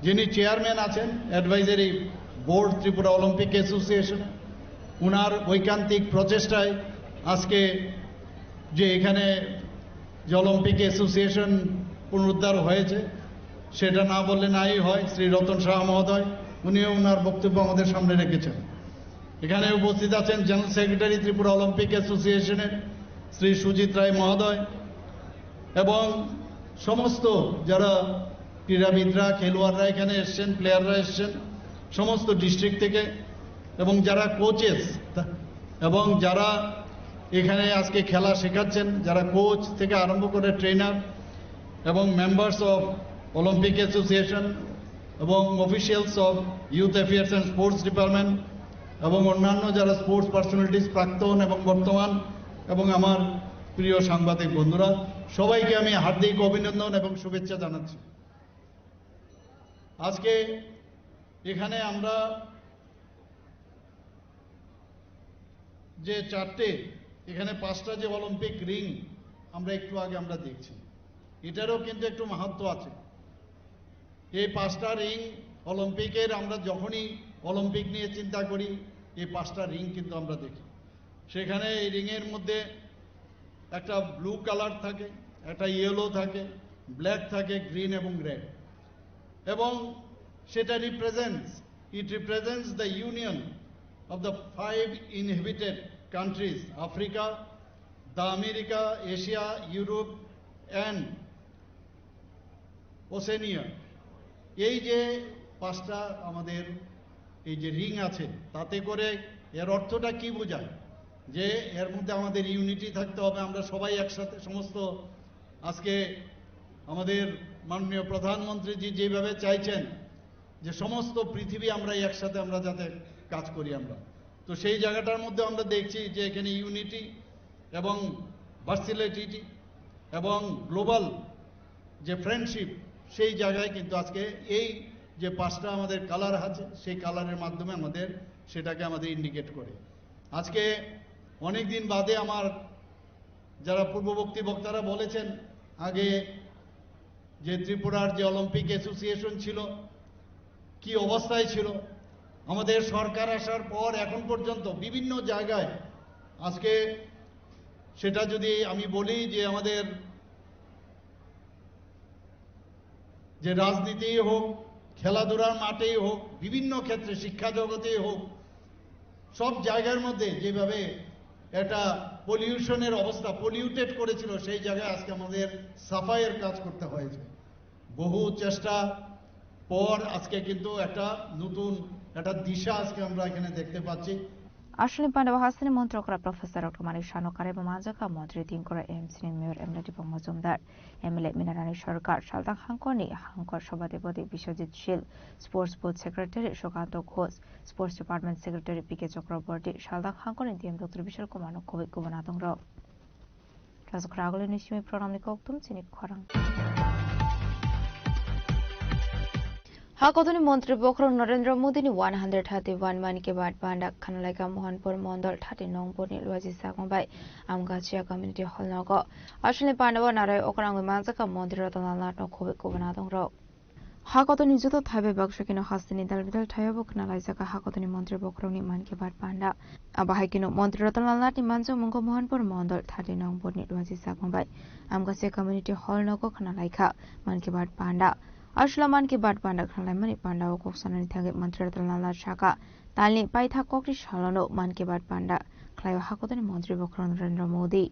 যিনি চেয়ারম্যান আছেন advisory board Tripura Olympic association, উনার ঐকান্তিক প্রচেষ্টায় আজকে যে এখানে যে অলিম্পিক অ্যাসোসিয়েশন পুনরুদ্ধার হয়েছে সেটা না বললে নাই হয়। শ্রী রতন শাহ মহোদয় উনিও ওনার বক্তব্য আমাদের সামনে রেখেছেন। এখানে উপস্থিত আছেন জেনারেল সেক্রেটারি ত্রিপুরা অলিম্পিক অ্যাসোসিয়েশনের শ্রী সুজিত রায় মহোদয় এবং সমস্ত যারা ক্রীড়াবিদরা, খেলোয়াড়রা এখানে এসছেন, প্লেয়াররা এসছেন সমস্ত ডিস্ট্রিক্ট থেকে, এবং যারা কোচেস এবং যারা এখানে আজকে খেলা শেখাচ্ছেন, যারা কোচ থেকে আরম্ভ করে ট্রেনার এবং মেম্বার্স অফ অলিম্পিক অ্যাসোসিয়েশন এবং officials of youth affairs and sports department এবং অন্যান্য যারা স্পোর্টস পার্সোনালিটিস প্রাক্তন এবং বর্তমান এবং আমার প্রিয় সাংবাদিক বন্ধুরা, সবাইকে আমি হার্দিক অভিনন্দন এবং শুভেচ্ছা জানাচ্ছি। আজকে এখানে আমরা যে এখানে 5টা যে অলিম্পিক রিং আমরা একটু আগে আমরা দেখছি, এটারও কিন্তু একটু মাহাত্ম্য আছে। এই 5টা রিং অলিম্পিকের, আমরা যখনই অলিম্পিক নিয়ে চিন্তা করি এই 5টা রিং কিন্তু আমরা দেখি। সেখানে এই রিংয়ের মধ্যে একটা ব্লু কালার থাকে, একটা ইয়েলো থাকে, ব্ল্যাক থাকে, গ্রিন এবং রেড, এবং সেটা represents the union of the 5 inhabited countries, Africa, the America, Asia, Europe and Oceania. এই যে 5টা আমাদের এই যে রিং আছে, তাতে করে এর অর্থটা কি বোঝায়? যে এর মধ্যে আমাদের ইউনিটি থাকতে হবে, আমরা সবাই একসাথে সমস্ত। আজকে আমাদের মাননীয় প্রধানমন্ত্রীজি যেভাবে চাইছেন যে সমস্ত পৃথিবী আমরা একসাথে আমরা যাতে কাজ করি আমরা, তো সেই জায়গাটার মধ্যে আমরা দেখছি যে এখানে ইউনিটি এবং ভার্সিলিটি এবং গ্লোবাল যে ফ্রেন্ডশিপ, সেই জায়গায় কিন্তু আজকে এই যে 5টা আমাদের কালার আছে সেই কালারের মাধ্যমে আমাদের সেটাকে আমাদের ইন্ডিকেট করে। আজকে অনেক দিন বাদে আমার যারা পূর্ববর্তী বক্তারা বলেছেন, আগে যে ত্রিপুরার যে অলিম্পিক অ্যাসোসিয়েশন ছিল কি অবস্থায় ছিল, আমাদের সরকার আসার পর এখন পর্যন্ত বিভিন্ন জায়গায় আজকে সেটা যদি আমি বলি যে আমাদের যে রাজনীতিই হোক, খেলাধুলার মাঠেই হোক, বিভিন্ন ক্ষেত্রে শিক্ষা জগতেই হোক, সব জায়গার মধ্যে যেভাবে একটা পলিউশনের অবস্থা, পলিউটেড করেছিল, সেই জায়গায় আজকে আমাদের সাফাইয়ের কাজ করতে হয়েছে। বহু চেষ্টা পর আজকে কিন্তু একটা নতুন একটা দিশা আজকে আমরা এখানে দেখতে পাচ্ছি। আসলে পান্ডব হাসানি মন্ত্রকরা প্রফেসর ডক্টর মানিক শানকার এবং মাজাকা মন্ত্রী তিনকরা MC mayor MLA Dipak Majumder, MLA Minarani Sarkar, সালতাং হাঙ্করনি হাঙ্কর সভাধিপতি Biswajit Shil, sports board secretary Sukanta Ghosh, sports department secretary PK Chakraborty, সালতাং হাঙ্করনি ডিএম ডক্টর বিশাল কুমার নকবি গুবনাদং রক রাজগ্রাগলি নিশ্চিমি প্রণামনি কক্তুম চিনিক খরাং হাকতনি মন্ত্রী বখরং নরেন্দ্র মোদীনি 131 মান के बाद पांडा खानलाइका मोहनपुर मंडल 39 बोर्डनि लुवाजि सागंबाय आमगाचिया कम्युनिटी हॉल नगो असले पांडव नाराय ओकरांग मानजाका मन्दिर रतनलाट नखबे कुबनादं रक हाकतनि जुतो थाबे बक्सकिनो हास्तिनि दालबिदाल थायाबो खानलाइजाका हाकतनि मन्त्री बखरंनि मान के बाद पांडा आबाहायकिनो मन्त्री रतनलाटनि मानजो मंगो मोहनपुर मंडल 39 बोर्डनि लुवाजि सागंबाय आमगाचिया कम्युनिटी हॉल नगो खानलाइका मान के बाद पांडा Ashlaman ke bad panda khanlai mani panda o koksanani thage mantri ratanala shaka talni paitha kokri shalono man ke bad panda khlai hakotani mantri bokron Narendra Modi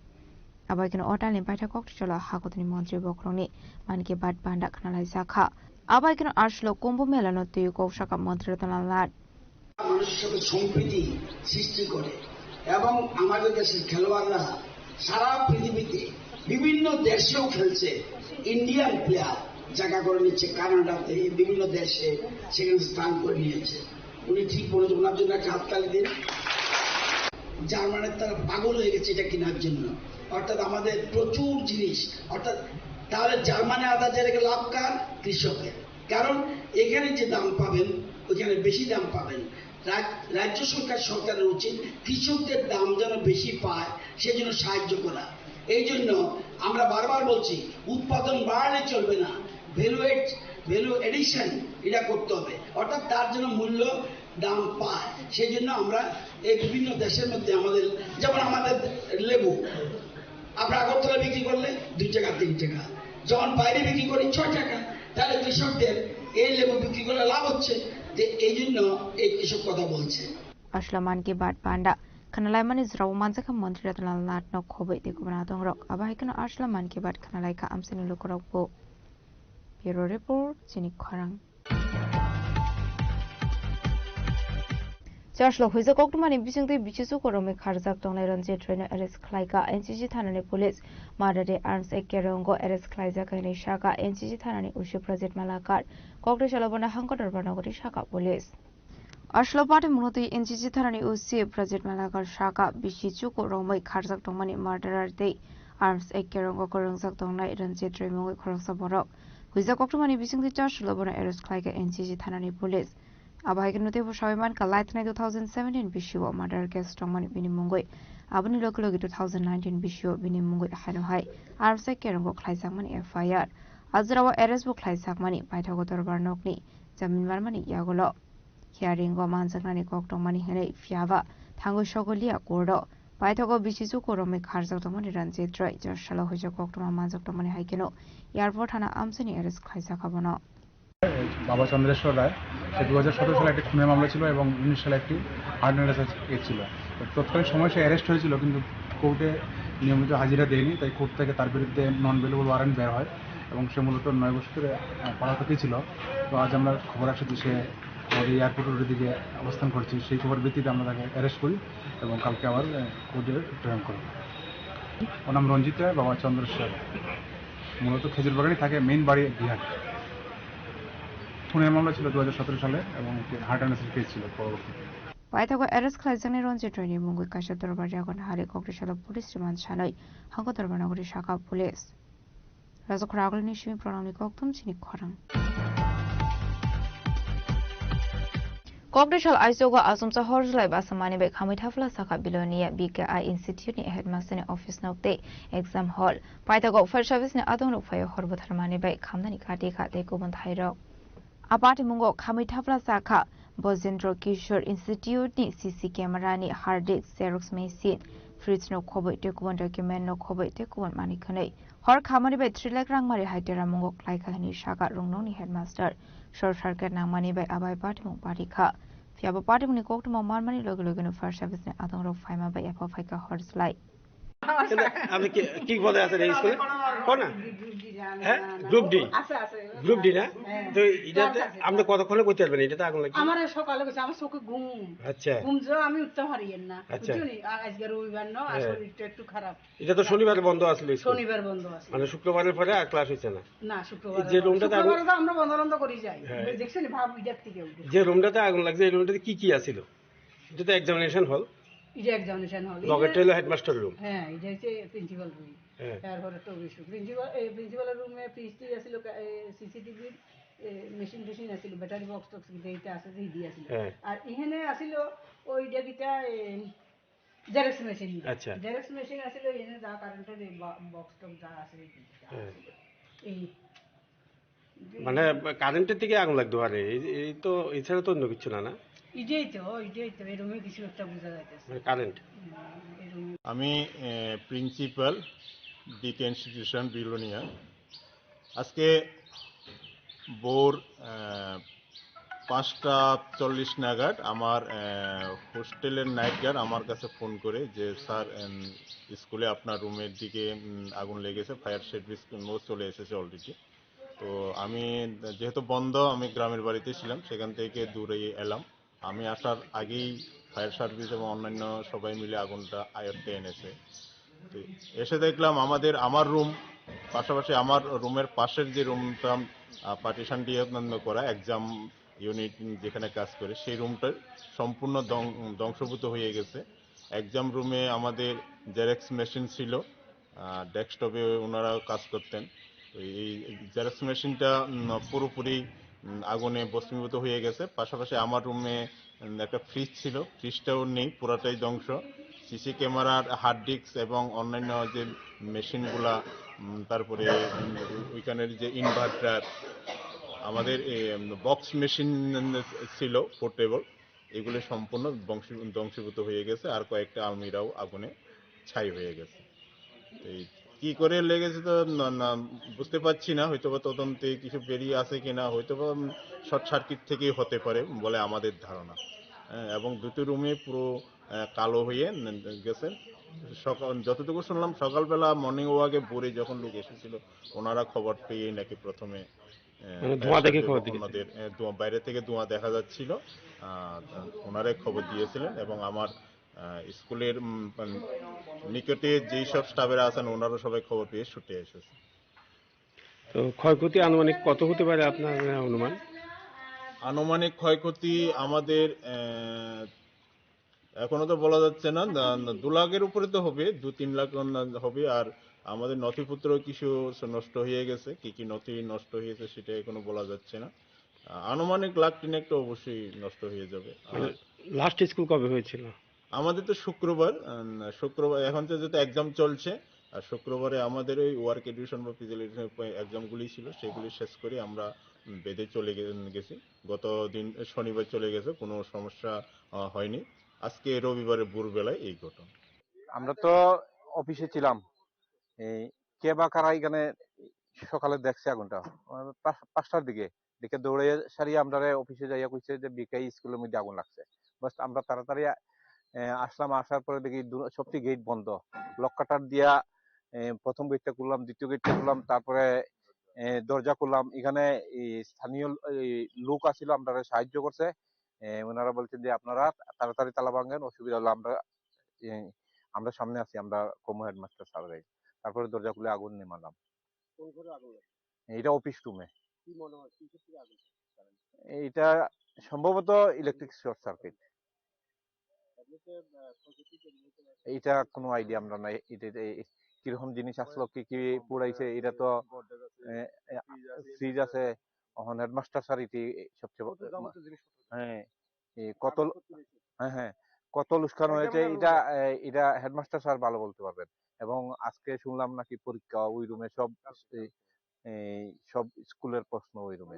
abai kino otalni paitha kokri chola hakotani mantri bokroni man ke bad panda khanlai shaka abai kino ashlo kumbh mela no tuyu kokshaka mantri ratanala মানুষের সাথে সম্প্রীতি সৃষ্টি করে এবং আমাদের দেশের খেলোয়াড়রা সারা পৃথিবীতে বিভিন্ন দেশেও খেলছে, ইন্ডিয়ান প্লেয়ার জায়গা করে নিচ্ছে, কানাডাতে বিভিন্ন দেশে সেখানে স্থান করে নিয়েছে। উনি ঠিক বলেছেন, ওনার জন্য একটা হাততালি দিন। জার্মানের তারা পাগল হয়ে গেছে এটা কেনার জন্য, অর্থাৎ আমাদের প্রচুর জিনিস, অর্থাৎ তাহলে জার্মানি আদা যেটাকে লাভ কার? কৃষকের। কারণ এখানে যে দাম পাবেন ওখানে বেশি দাম পাবেন। রাজ্য সরকারের উচিত কৃষকদের দাম যেন বেশি পায় সেজন্য সাহায্য করা। এই জন্য আমরা বারবার বলছি উৎপাদন বাড়ালে চলবে না, ভ্যালু এডিশন এটা করতে হবে, অর্থাৎ তার জন্য মূল্য দাম পায়। সেই জন্য আমরা এই বিভিন্ন দেশের মধ্যে আমাদের যেমন আমাদের লেবু আমরা আগরতলা বিক্রি করলে 2 টাকা 3 টাকা, যখন বাইরে বিক্রি করি 6 টাকা, তাহলে কৃষকদের এই লেবু বিক্রি করলে লাভ হচ্ছে। যে এই জন্য এই কৃষক কথা বলছে। Aslaman ki bat panda kanalai mani zraw manjaka mantri ratnal nat no khobai te kubana dongrok abai kano Aslaman ki bat kanalai ka amsini lukorok bo. Bureau report Chinik Kharang. Joshlo huiza koktumani bisingtui bichisu korome kharjak tongnai ranje trainer arrest khlaika NCG thanani police madare arms ekkerongo arrest khlaija kaini shaka NCG thanani ushi project malakar kokre chalobana hangkotor banagori shaka police Ashlopati munoti NCG thanani ushi project malakar shaka bichisu korome kharjak tongmani murderer dei arms ekkerongo korongjak tongnai ranje trainer khoroksa borok huiza koktumani bisingtui Joshlo arrest khlaika NCG thanani police Abahikin notivo Shawiman ka light 2017 bishiwo murder case tongmani binimungoi abani lokologi 2019 bishiwo binimungoi hanuhai armsek kerongo khlaisakmani FIR azrawa arrest bo khlaisakmani baithago dorbar nokni jamin marmani yagolo hearing go manjaknani kok tongmani henei fiaba thango sogolia kordo baithago bisisu korome kharjak tongmani ranjit roy joshalo hoja kok tongma manjak tongmani haikeno airport thana amsani arrest khlaisakabono বাবা চন্দ্রেশ্বর রায় সে 2017 সালে একটি খুনের মামলা ছিল এবং 19 সালে একটি hardness case ছিল। তৎকালীন সময় সে অ্যারেস্ট হয়েছিল কিন্তু কোর্টে নিয়মিত হাজিরা দেয়নি, তাই কোর্ট থেকে তার বিরুদ্ধে নন বেলেবল ওয়ারেন্ট বের হয় এবং সে মূলত 9 বছর ধরে পলাতকই ছিল। তো আজ আমরা খবর আসছে যে সে আমাদের এয়ারপোর্টের দিকে অবস্থান করছে, সেই খবর ভিত্তিতে আমরা তাকে অ্যারেস্ট করি এবং কালকে আবার কোর্টে প্রেরণ করি। ওর নাম রঞ্জিত রায়, বাবা চন্দ্রেশ্বর, মূলত খেজুরবাগানে থাকে, মেইন বাড়ি বিহার। খুনের মামলা ছিল 2017 সালে এবং হার্ট অ্যাটাকের কেস ছিল পরবর্তীতে। Baithago arrest khlaisakni ronje traini mungoi kasha dorbar jagon hare kokrishala police remand chanoi hangko dorbar nagori shaka police rajo khoragolni shimi pranamni koktum Chinik Kharang. Kokrishal Aisogo Asumcha Horjlai Basamani be Khamai Thafla Saka Bilonia BKI Institute ni headmaster ni office nokte exam hall Baithago fire service ni adong rukfayo horbotharmani be khamnani kati khate kubon thairok Apati mungo Khamai Thafla Saka Bozendro Kishore Institute ni CC camera ni hard disk Xerox machine fridge no khoboi te kubon document no khoboi te kubon mani khanai hor khamani be 3 lakh rang mari haitera mungo klaika ni shaka rungno ni headmaster short circuit nang mani be abai party mung party kha fiaba party muni koktuma marmani logo logo no fire service ni adong ro faima be apo faika horslai আপনি কি পদে আছেন এই স্কুলে? কোন না হ্যাঁ group D group D না তো এটাতে আপনি কতক্ষণে করতে পারবেন? এটা তো আগুন লাগছে আমার সকালে গেছে আমার চোখে ঘুম আচ্ছা ঘুম যে আমি উঠতে পারিয়েন না বুঝুনি আজকে রবিবার না আর শরীরটা একটু খারাপ। এটা তো শনিবার বন্ধ আছিল শনিবার বন্ধ আছে মানে শুক্রবারের পরে আর ক্লাস হইছে না না শুক্রবার যে রুমটাতে আমরা বন্ধ করি যাই দেখছেন ভাব ইজার থেকে যে রুমটাতে আগুন লাগছে এই রুমটাতে কি কি আছিল? এটা তো এক্সামিনেশন হল এটা এক্সামিনেশন হল লগেরটা হলো হেডমাস্টার রুম হ্যাঁ এটা হচ্ছে প্রিন্সিপাল রুম তারপরে তো প্রিন্সিপালের রুমে পিএসটি আছিল সিসিটিভি মেশিন টেশিন আছিল ব্যাটারি বক্স টক্স এইটা আছে যে দিয়ে আছিল আর এখানে আছিল ওইটা কিটা জেরক্স মেশিন আচ্ছা জেরক্স মেশিন আছিল এখানে যা কারেন্টের বক্স টক্স যা আছে এই মানে কারেন্টের থেকে আগুন লাগতে পারে এই তো এছাড়া তো অন্য কিছু না না এটাই তো এই রুমে কিছু একটা বোঝা যাইতেছে কারেন্ট। আমি প্রিন্সিপাল ডিকে ইনস্টিটিউশন বিলোনিয়া। আজকে ভোর 5:40 নাগাদ আমার হোস্টেলের নাইট গার্ড আমার কাছে ফোন করে যে স্যার স্কুলে আপনার রুমের দিকে আগুন লেগেছে, ফায়ার সার্ভিস চলে এসেছে অলরেডি। তো আমি যেহেতু বন্ধ, আমি গ্রামের বাড়িতে ছিলাম, সেখান থেকে দূরে এলাম। আমি আসার আগেই ফায়ার সার্ভিস এবং অন্যান্য সবাই মিলে আগুনটা আয়ত্তে এনেছে। তো এসে দেখলাম আমার রুম পাশাপাশি আমার রুমের পাশের যে রুমটা পার্টিশন দিয়ে করা এক্সাম ইউনিট যেখানে কাজ করে সেই রুমটা সম্পূর্ণ ধ্বংসভূত হয়ে গেছে। এক্সাম রুমে আমাদের জেরক্স মেশিন ছিল, ডেস্কটপে ওনারা কাজ করতেন। এই জেরক্স মেশিনটা পুরোপুরি আগুনে ভস্মীভূত হয়ে গেছে। পাশাপাশি আমার রুমে একটা ফ্রিজ ছিল, ফ্রিজটাও নেই, পুরাটাই ধ্বংস। সিসি ক্যামেরার হার্ড ডিস্ক এবং অন্যান্য যে মেশিনগুলা, তারপরে ওইখানের যে ইনভার্টার, আমাদের বক্স মেশিন ছিল পোর্টেবল, এগুলো সম্পূর্ণ ধ্বংসীভূত হয়ে গেছে। আর কয়েকটা আলমিরাও আগুনে ছাই হয়ে গেছে। এই কি করে লেগেছে তো বুঝতে পারছি না, হয়তোবা তদন্তে কিছু বেরিয়ে আসে কিনা, হয়তোবা শর্ট সার্কিট থেকেই হতে পারে বলে আমাদের ধারণা। এবং দুটো রুমে পুরো কালো হয়ে গেছে। যতটুকু শুনলাম সকালবেলা মর্নিং ওয়াকে ভোরে যখন লোক এসেছিল, ওনারা খবর পেয়ে নাকি প্রথমে বাইরে থেকে ধোঁয়া দেখা যাচ্ছিল, ওনারাই খবর দিয়েছিলেন। এবং আমার স্কুলের নিকটে যেই সব স্টাফেরা আছেন ওনারা সবাই খবর পেয়ে ছুটে এসেছে। তো ক্ষয়ক্ষতি আনুমানিক কত হতে পারে আপনার অনুমান? আনুমানিক ক্ষয়ক্ষতি আমাদের এখনো তো বলা যাচ্ছে না, 2 লাখের উপরে তো হবে, 2-3 লাখ হবে। আর আমাদের নথিপত্র কিছু নষ্ট হয়ে গেছে, কি কি নথি নষ্ট হয়েছে সেটা এখনো বলা যাচ্ছে না। আনুমানিক লাখ 3 একটা অবশ্যই নষ্ট হয়ে যাবে। লাস্ট স্কুল কবে হয়েছিল? আমাদের তো শুক্রবার, এখন তো যেহেতু এক্সাম চলছে, আর শুক্রবারে আমাদের ওই ওয়ার্ক এডুকেশন বা ফিজিক্যাল এডুকেশন এক্সামগুলি ছিল, সেগুলি শেষ করে আমরা বেদে চলে গেছি। গত দিন শনিবার চলে গেছে, কোনো সমস্যা হয়নি। আজকে রবিবারে ভোরবেলায় এই ঘটনা। আমরা তো অফিসে ছিলাম, এই কে বা কারা এখানে সকালে দেখছে আগুনটা 5টার দিকে দেখে দৌড়ে সারিয়ে আমরা অফিসে যাইয়া কইছে যে বিকাই স্কুলের মধ্যে আগুন লাগছে। বাস আমরা তাড়াতাড়ি আসলাম, আসার পরে দেখি সবটি গেট বন্ধ। লক কাটার দিয়া প্রথম গেটটা খুললাম, দ্বিতীয় গেটটা খুললাম, তারপরে দরজা খুললাম। এখানে স্থানীয় লোক আসছিল, আমরা সাহায্য করছে। ওনারা বলছেন যে আপনারা তাড়াতাড়ি তালা ভাঙেন, অসুবিধা হলো আমরা সামনে আছি, আমরা কমু হেডমাস্টার স্যারের। তারপরে দরজা খুলে আগুন নেমালাম। এটা অফিস রুমে। এটা সম্ভবত ইলেকট্রিক শর্ট সার্কিট, এটা কোনো আইডিয়া আমরা নাই। এটা কিরকম জিনিস আসলো, কি কি পুড়াইছে, এটা তো ফ্রিজ আছে। এখন হেডমাস্টার স্যার এটি সবচেয়ে কত লুস্কান হয়েছে এটা হেডমাস্টার স্যার ভালো বলতে পারবেন। এবং আজকে শুনলাম নাকি পরীক্ষা ওই রুমে, সব স্কুলের প্রশ্ন ওই রুমে।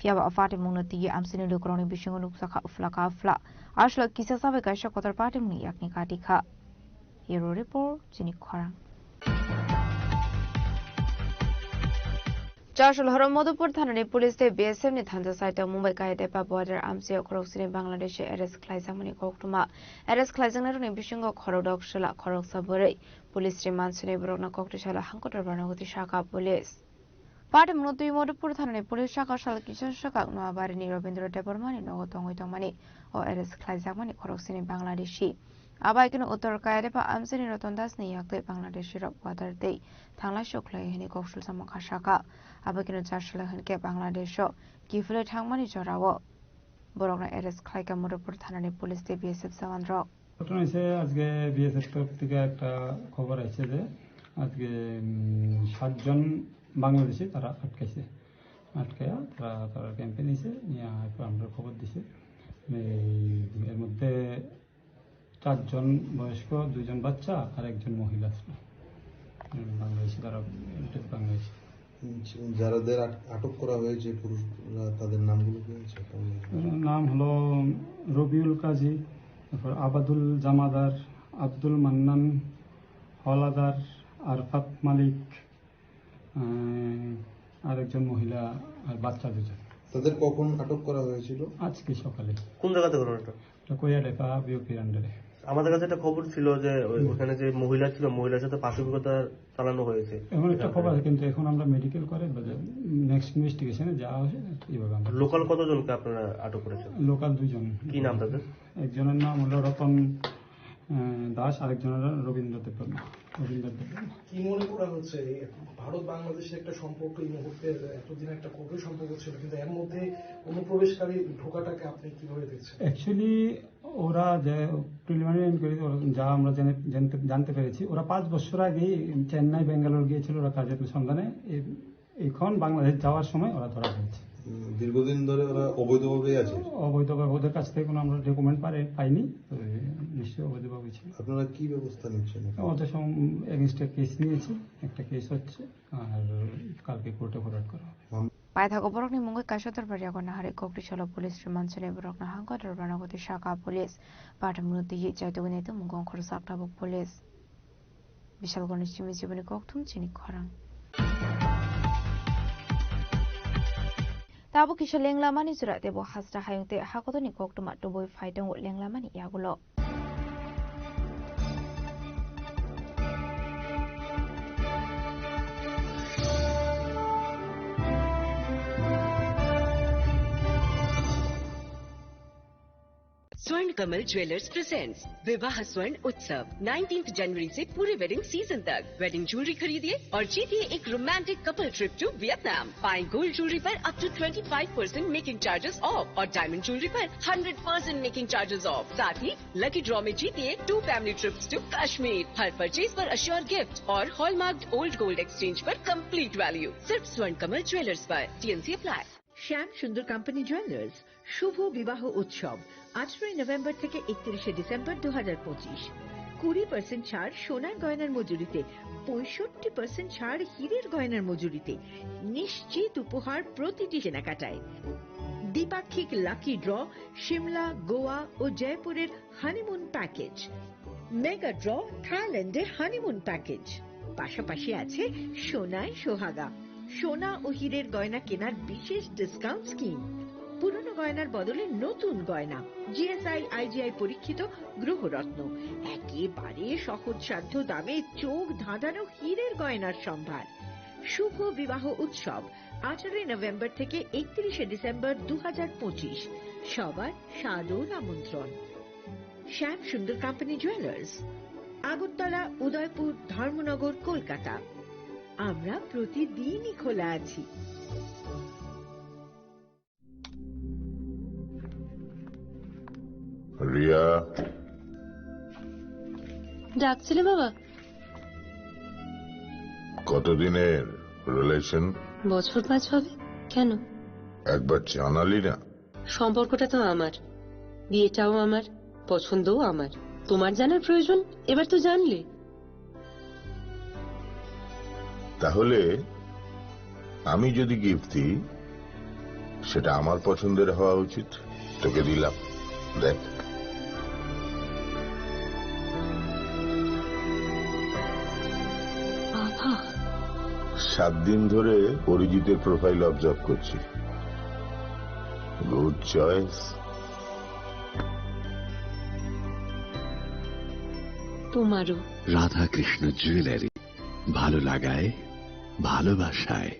Fiaba afate mungna tigi amsini lukroni bishingo nuksaka uflaka afla ashla kisa sabe kaisha kotar pate muni yakni katika hero report jini khorang চারশোলহর Madhupur থানার পুলিশে বিএসএফ নি থানজা সাইটা মুম্বাই কাহিদে পা বর্ডার আমসি খরকসিনি বাংলাদেশে এরেস খ্লাইজামনি কক্টুমা এরেস খ্লাইজাংনারনি বিশিঙ্গ খরডক শালা খরকসা বरै পুলিশ রে মানসুনি ব্রকনা কক্টশালা হাঙ্কটার বানাগতি শাখা পুলিশ পাটে মধুই মধুপুর থানার পুলিশ শাখা শালা কিশোর শাখা নোয়াবাড়িনি রবীন্দ্র দেববর্মানি নগতঙ্গিতমানি ও এরেস খ্লাইজামনি খরকসিনি বাংলাদেশি আবাইকিন উত্তর কায়দেপা আমসিনি রতন দাস নি ইয়াকতে বাংলাদেশি রক ওয়াদার দেই থাংলা শুক্লাই হিনি কৌশল সামখা শাখা আবাইকিন চারশলা হিনকে বাংলাদেশ কিফলে থাংমানি জরাও বরংনা এরেস খ্লাইকা মধুপুর থানার পুলিশ তে বিএসএফ জওয়ান রক ঘটনা হয়েছে আজকে বিএসএফ তরফ থেকে একটা খবর আছে যে আজকে 7 জন বাংলাদেশি তারা আটকায়া তারা ক্যাম্পে নিয়েছে নিয়ে আমরা খবর দিছে। এর মধ্যে 4 জন বয়স্ক, 2 জন বাচ্চা আর 1 জন মহিলা ছিল বাংলাদেশি। তারা বাংলাদেশি যাদের আটক করা হয়েছে পুরুষরা, তাদের নামগুলো কি আছে? নাম হলো রবিউল কাজী, তারপর আবাদুল জামাদার, আব্দুল মান্নান, হলাদার, আরফাত মালিক, আর 1 জন মহিলা আর বাচ্চা 2 জন। তাদের কখন আটক করা হয়েছিল? আজকে সকালে। কোন জায়গাতে ঘটনাটা? কোয়াডেপা বিওপির আন্ডারে। আমাদের কাছে একটা খবর ছিল যে ওখানে যে মহিলা ছিল, মহিলার সাথে পাশবিকতা চালানো হয়েছে, এমন একটা খবর আছে, কিন্তু এখন আমরা মেডিকেল করে নেক্সট ইনভেস্টিগেশনে যাওয়া হয়েছে। এইভাবে আমরা লোকাল কতজনকে আপনারা আটক করেছেন? লোকাল 2 জন। কি নাম তাদের? একজনের নাম হলো রতন দাস, আরেকজনের রবীন্দ্র দেববর্মা। কি মনে করা হচ্ছে ভারত বাংলাদেশের একটা সম্পর্ক এই মুহূর্তে এতদিন একটা কঠোর সম্পর্ক ছিল, কিন্তু এর মধ্যে অনুপ্রবেশকারী ঢোকাটাকে আপনি কিভাবে দেখছেন? অ্যাকচুয়ালি ওরা যে প্রিলিমিনারি ইনকোয়ারি যা আমরা জানতে পেরেছি, ওরা 5 বছর আগেই চেন্নাই বেঙ্গালোর গিয়েছিল ওরা কাজের সন্ধানে। এখন বাংলাদেশ যাওয়ার সময় ওরা ধরা হয়েছে। দীর্ঘদিন ধরে ওরা অবৈধভাবেই আছে। অবৈধভাবে ওদের কাছ থেকে কোনো আমরা ডকুমেন্ট পাইনি, তো নিশ্চয়ই অবৈধভাবে ছিল। আপনারা কি ব্যবস্থা নিচ্ছেন? ওদের এগেনস্টে কেস নিয়েছি, একটা কেস হচ্ছে, আর কালকে কোর্টে ফরওয়ার্ড করা হবে। Paithago borok ni mungai kashatar barya gona hari kokri cholo police rimansele borok na hangotar banagoti shaka police patamnuti hi chaitogone to mungong khor sapta bok police bishal gonish chimi jibani kokthum chini khorang tabo kisha lenglamani surate bo hasra hayungte hakotoni koktuma to boy faitong lenglamani yagulo स्वर्ण Kamal jewellers presents विवाह स्वर्ण उत्सव 19 जनवरी से पूरे wedding season तक wedding jewellery खरीदिए और जीतिए एक romantic couple trip to Vietnam. पाएं गोल्ड ज्वेलरी पर up to 25% making charges off और डायमंड ज्वेलरी पर 100% मेकिंग चार्जेस ऑफ। साथ ही लकी ड्रॉ में जीतिए 2 फैमिली ट्रिप्स टू कश्मीर। हर परचेज पर अश्योर गिफ्ट और हॉलमार्क्ड ओल्ड गोल्ड एक्सचेंज पर कंप्लीट वैल्यू सिर्फ स्वर्ण कमल ज्वेलर्स पर। TNC अप्लाई। শ্যাম সুন্দর কোম্পানি জুয়েলার্স শুভ বিবাহ উৎসব 18 নভেম্বর থেকে 31 ডিসেম্বর 2025। 20% ছাড় সোনার গয়নার মজুরিতে, 65% ছাড় হীরের গয়নার মজুরিতে, নিশ্চিত উপহার প্রতিটি কেনাকাটায়। দ্বিপাক্ষিক লাকি ড্র, শিমলা, গোয়া ও জয়পুরের হানিমুন প্যাকেজ, মেগা ড্র থাইল্যান্ডের হানিমুন প্যাকেজ, পাশাপাশি আছে সোনায় সোহাগা, সোনা ও হীরের গয়না কেনার বিশেষ ডিসকাউন্ট স্কিম, পুরনো গয়নার বদলে নতুন গয়না, GSI IGI পরীক্ষিত গ্রহরত্ন, একেবারে সহজসাধ্য দামে চোখ ধাঁধানো হীরের গয়নার সম্ভার। শুভ বিবাহ উৎসব 18 নভেম্বর থেকে 31 ডিসেম্বর 2025। সবার সাদর আমন্ত্রণ। শ্যাম সুন্দর কোম্পানি জুয়েলার্স, আগরতলা, উদয়পুর, ধর্মনগর, কলকাতা। আমরা প্রতিদিনই খোলা আছি। রিয়া, ডাকছিলে বাবা? কতদিনের রিলেশন? বছর 5 হবে। কেন? একবার জানালি না? সম্পর্কটা তো আমার, বিয়েটাও আমার, পছন্দও আমার। তোমার জানার প্রয়োজন, এবার তো জানলে। তাহলে আমি যদি গিফট দিই সেটা আমার পছন্দের হওয়া উচিত। তোকে দিলাম, দেখ। বাবা, 7 দিন ধরে অরিজিতের প্রোফাইল অবজার্ভ করছি। Good choice. তোমারও। রাধাকৃষ্ণ জুয়েলারি, ভালো লাগায়, ভালোবাসায়।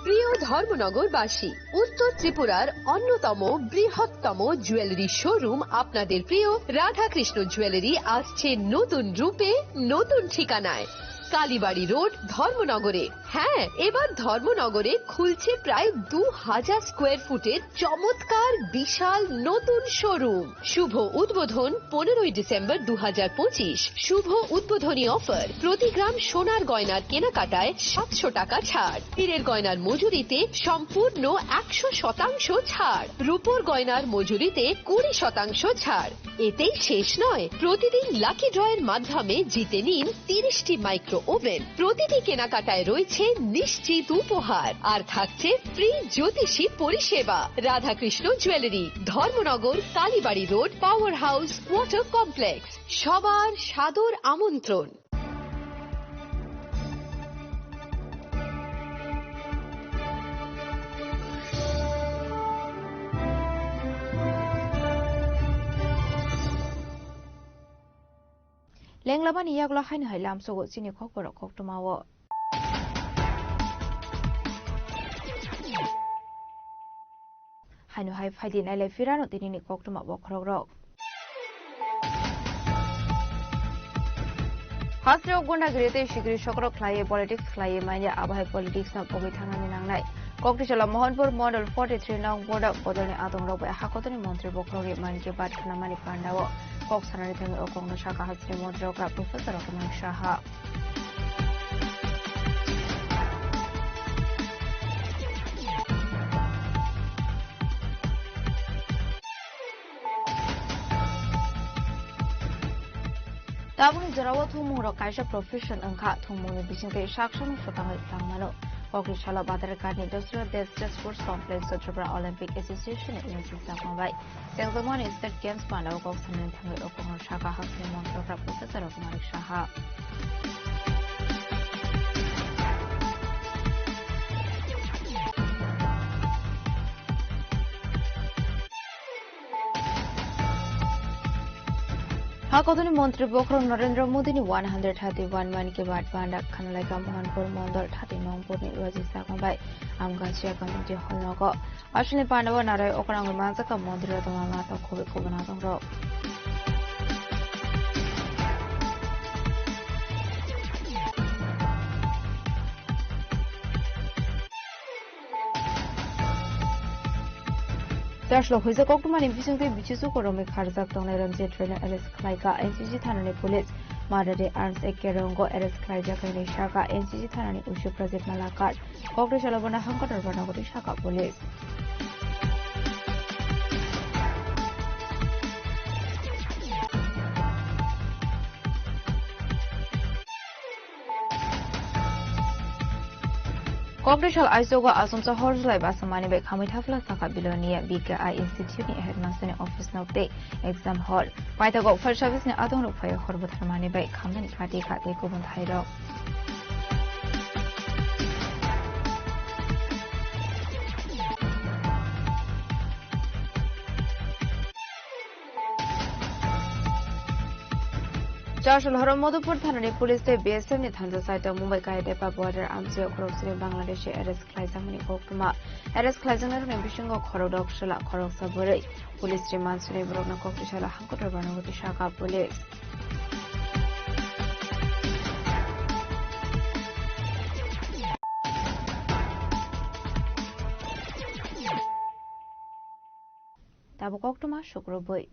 প্রিয় ধর্মনগরবাসী, উত্তর ত্রিপুরার অন্যতম বৃহত্তম জুয়েলারি শোরুম আপনাদের প্রিয় রাধাকৃষ্ণ জুয়েলারি আসছে নতুন রূপে, নতুন ঠিকানায়, কালীবাড়ি রোড, ধর্মনগরে। হ্যাঁ, এবার ধর্মনগরে খুলছে প্রায় 2000 স্কোয়ার ফুটের চমৎকার বিশাল নতুন শোরুম। শুভ উদ্বোধন 15 ডিসেম্বর 2025। শুভ উদ্বোধনী অফার, প্রতি গ্রাম সোনার গয়নার কেনাকাটায় 700 টাকা ছাড়, হীরের গয়নার মজুরিতে সম্পূর্ণ 100% ছাড়, রূপোর গয়নার মজুরিতে 20% ছাড়। এতেই শেষ নয়, প্রতিদিন লাকি ড্রয়ের মাধ্যমে জিতে নিন 30টি মাইক্রো ওভেন। প্রতিটি কেনাকাটায় রয়েছে নিশ্চিত উপহার, আর থাকছে ফ্রি জ্যোতিষী পরিষেবা। Radhakrishna jewellery, Dharmanagar, Kalibari road, power house, water complex. সবার সাদর আমন্ত্রণ। Lenglaman iyagla hain hailam so sini khok borok khok tumawo. Hainu hai faidi nai le firano tinini khok tumawo khorok rok. Hasre ogunda girete shigri shokrok khlaiye politics khlaiye manya abhai politics na kobi thangani nangnai. Koktichala Mohanpur Model 43 nong boda bodone atong robe hakotoni montri bokrogi manke bat khanamani pandawo. Kok sanari thenge okong shaka hasri montri okra Professor Okuman Shaha. Tabuni jarawa thumung ro kaisa profession angkha thumung ni bisingte saksan sotangai langmano Kokrishala Badar Kani Industrial Desk Sports Complex Tripura Olympic Association in Sisakambai. Selgamon State Games Panaw Koksanan Tangai Okong Shaka Hasni Montra Professor of Malik Shaha. Hakotuni Montri Bokro Narendra Modi ni 131 man ke baat Panda Khanalaika Mohanpur Mondol 39 purni Rajisa Kambai Amgasia Community Hall Nogo Ashni Pandava Narai Okrang Manzaka Mondri Ramama Kobe Kobanatong Ro Dashlo Huiza Koktumani Bisungte Bichisu Koromi Karzak Tongan Jet Trainer Alice Klaika NCG Thanani Police Madade Arms Ekerongo Alice Klaija Kane Shaka NCG Thanani Ushu Project Malakar Kokre Shalabana Hankotar Banagoti Shaka Police Congressional Isoga Asumsa Horsley Basamani by Kamitafla Saka Bilonia BKI Institute Headmaster Office Note Exam Hall. Paitago for service in Adon Fire Horbathamani by Kamin Katika Ekubun Hiro. Joshua Horomodupur Thanani Police Day BSM ni Thanza site Mumbai Kai Depa border Amsi Okrosri Bangladesh Arrest Klaizamani Kokuma Arrest Klaizangar Membishingo Korodok Shala Korok Saburi Police Remand Sune Brogna Kokrishala Hankotar Banagoti Shaka Police Tabu Koktuma Shukroboi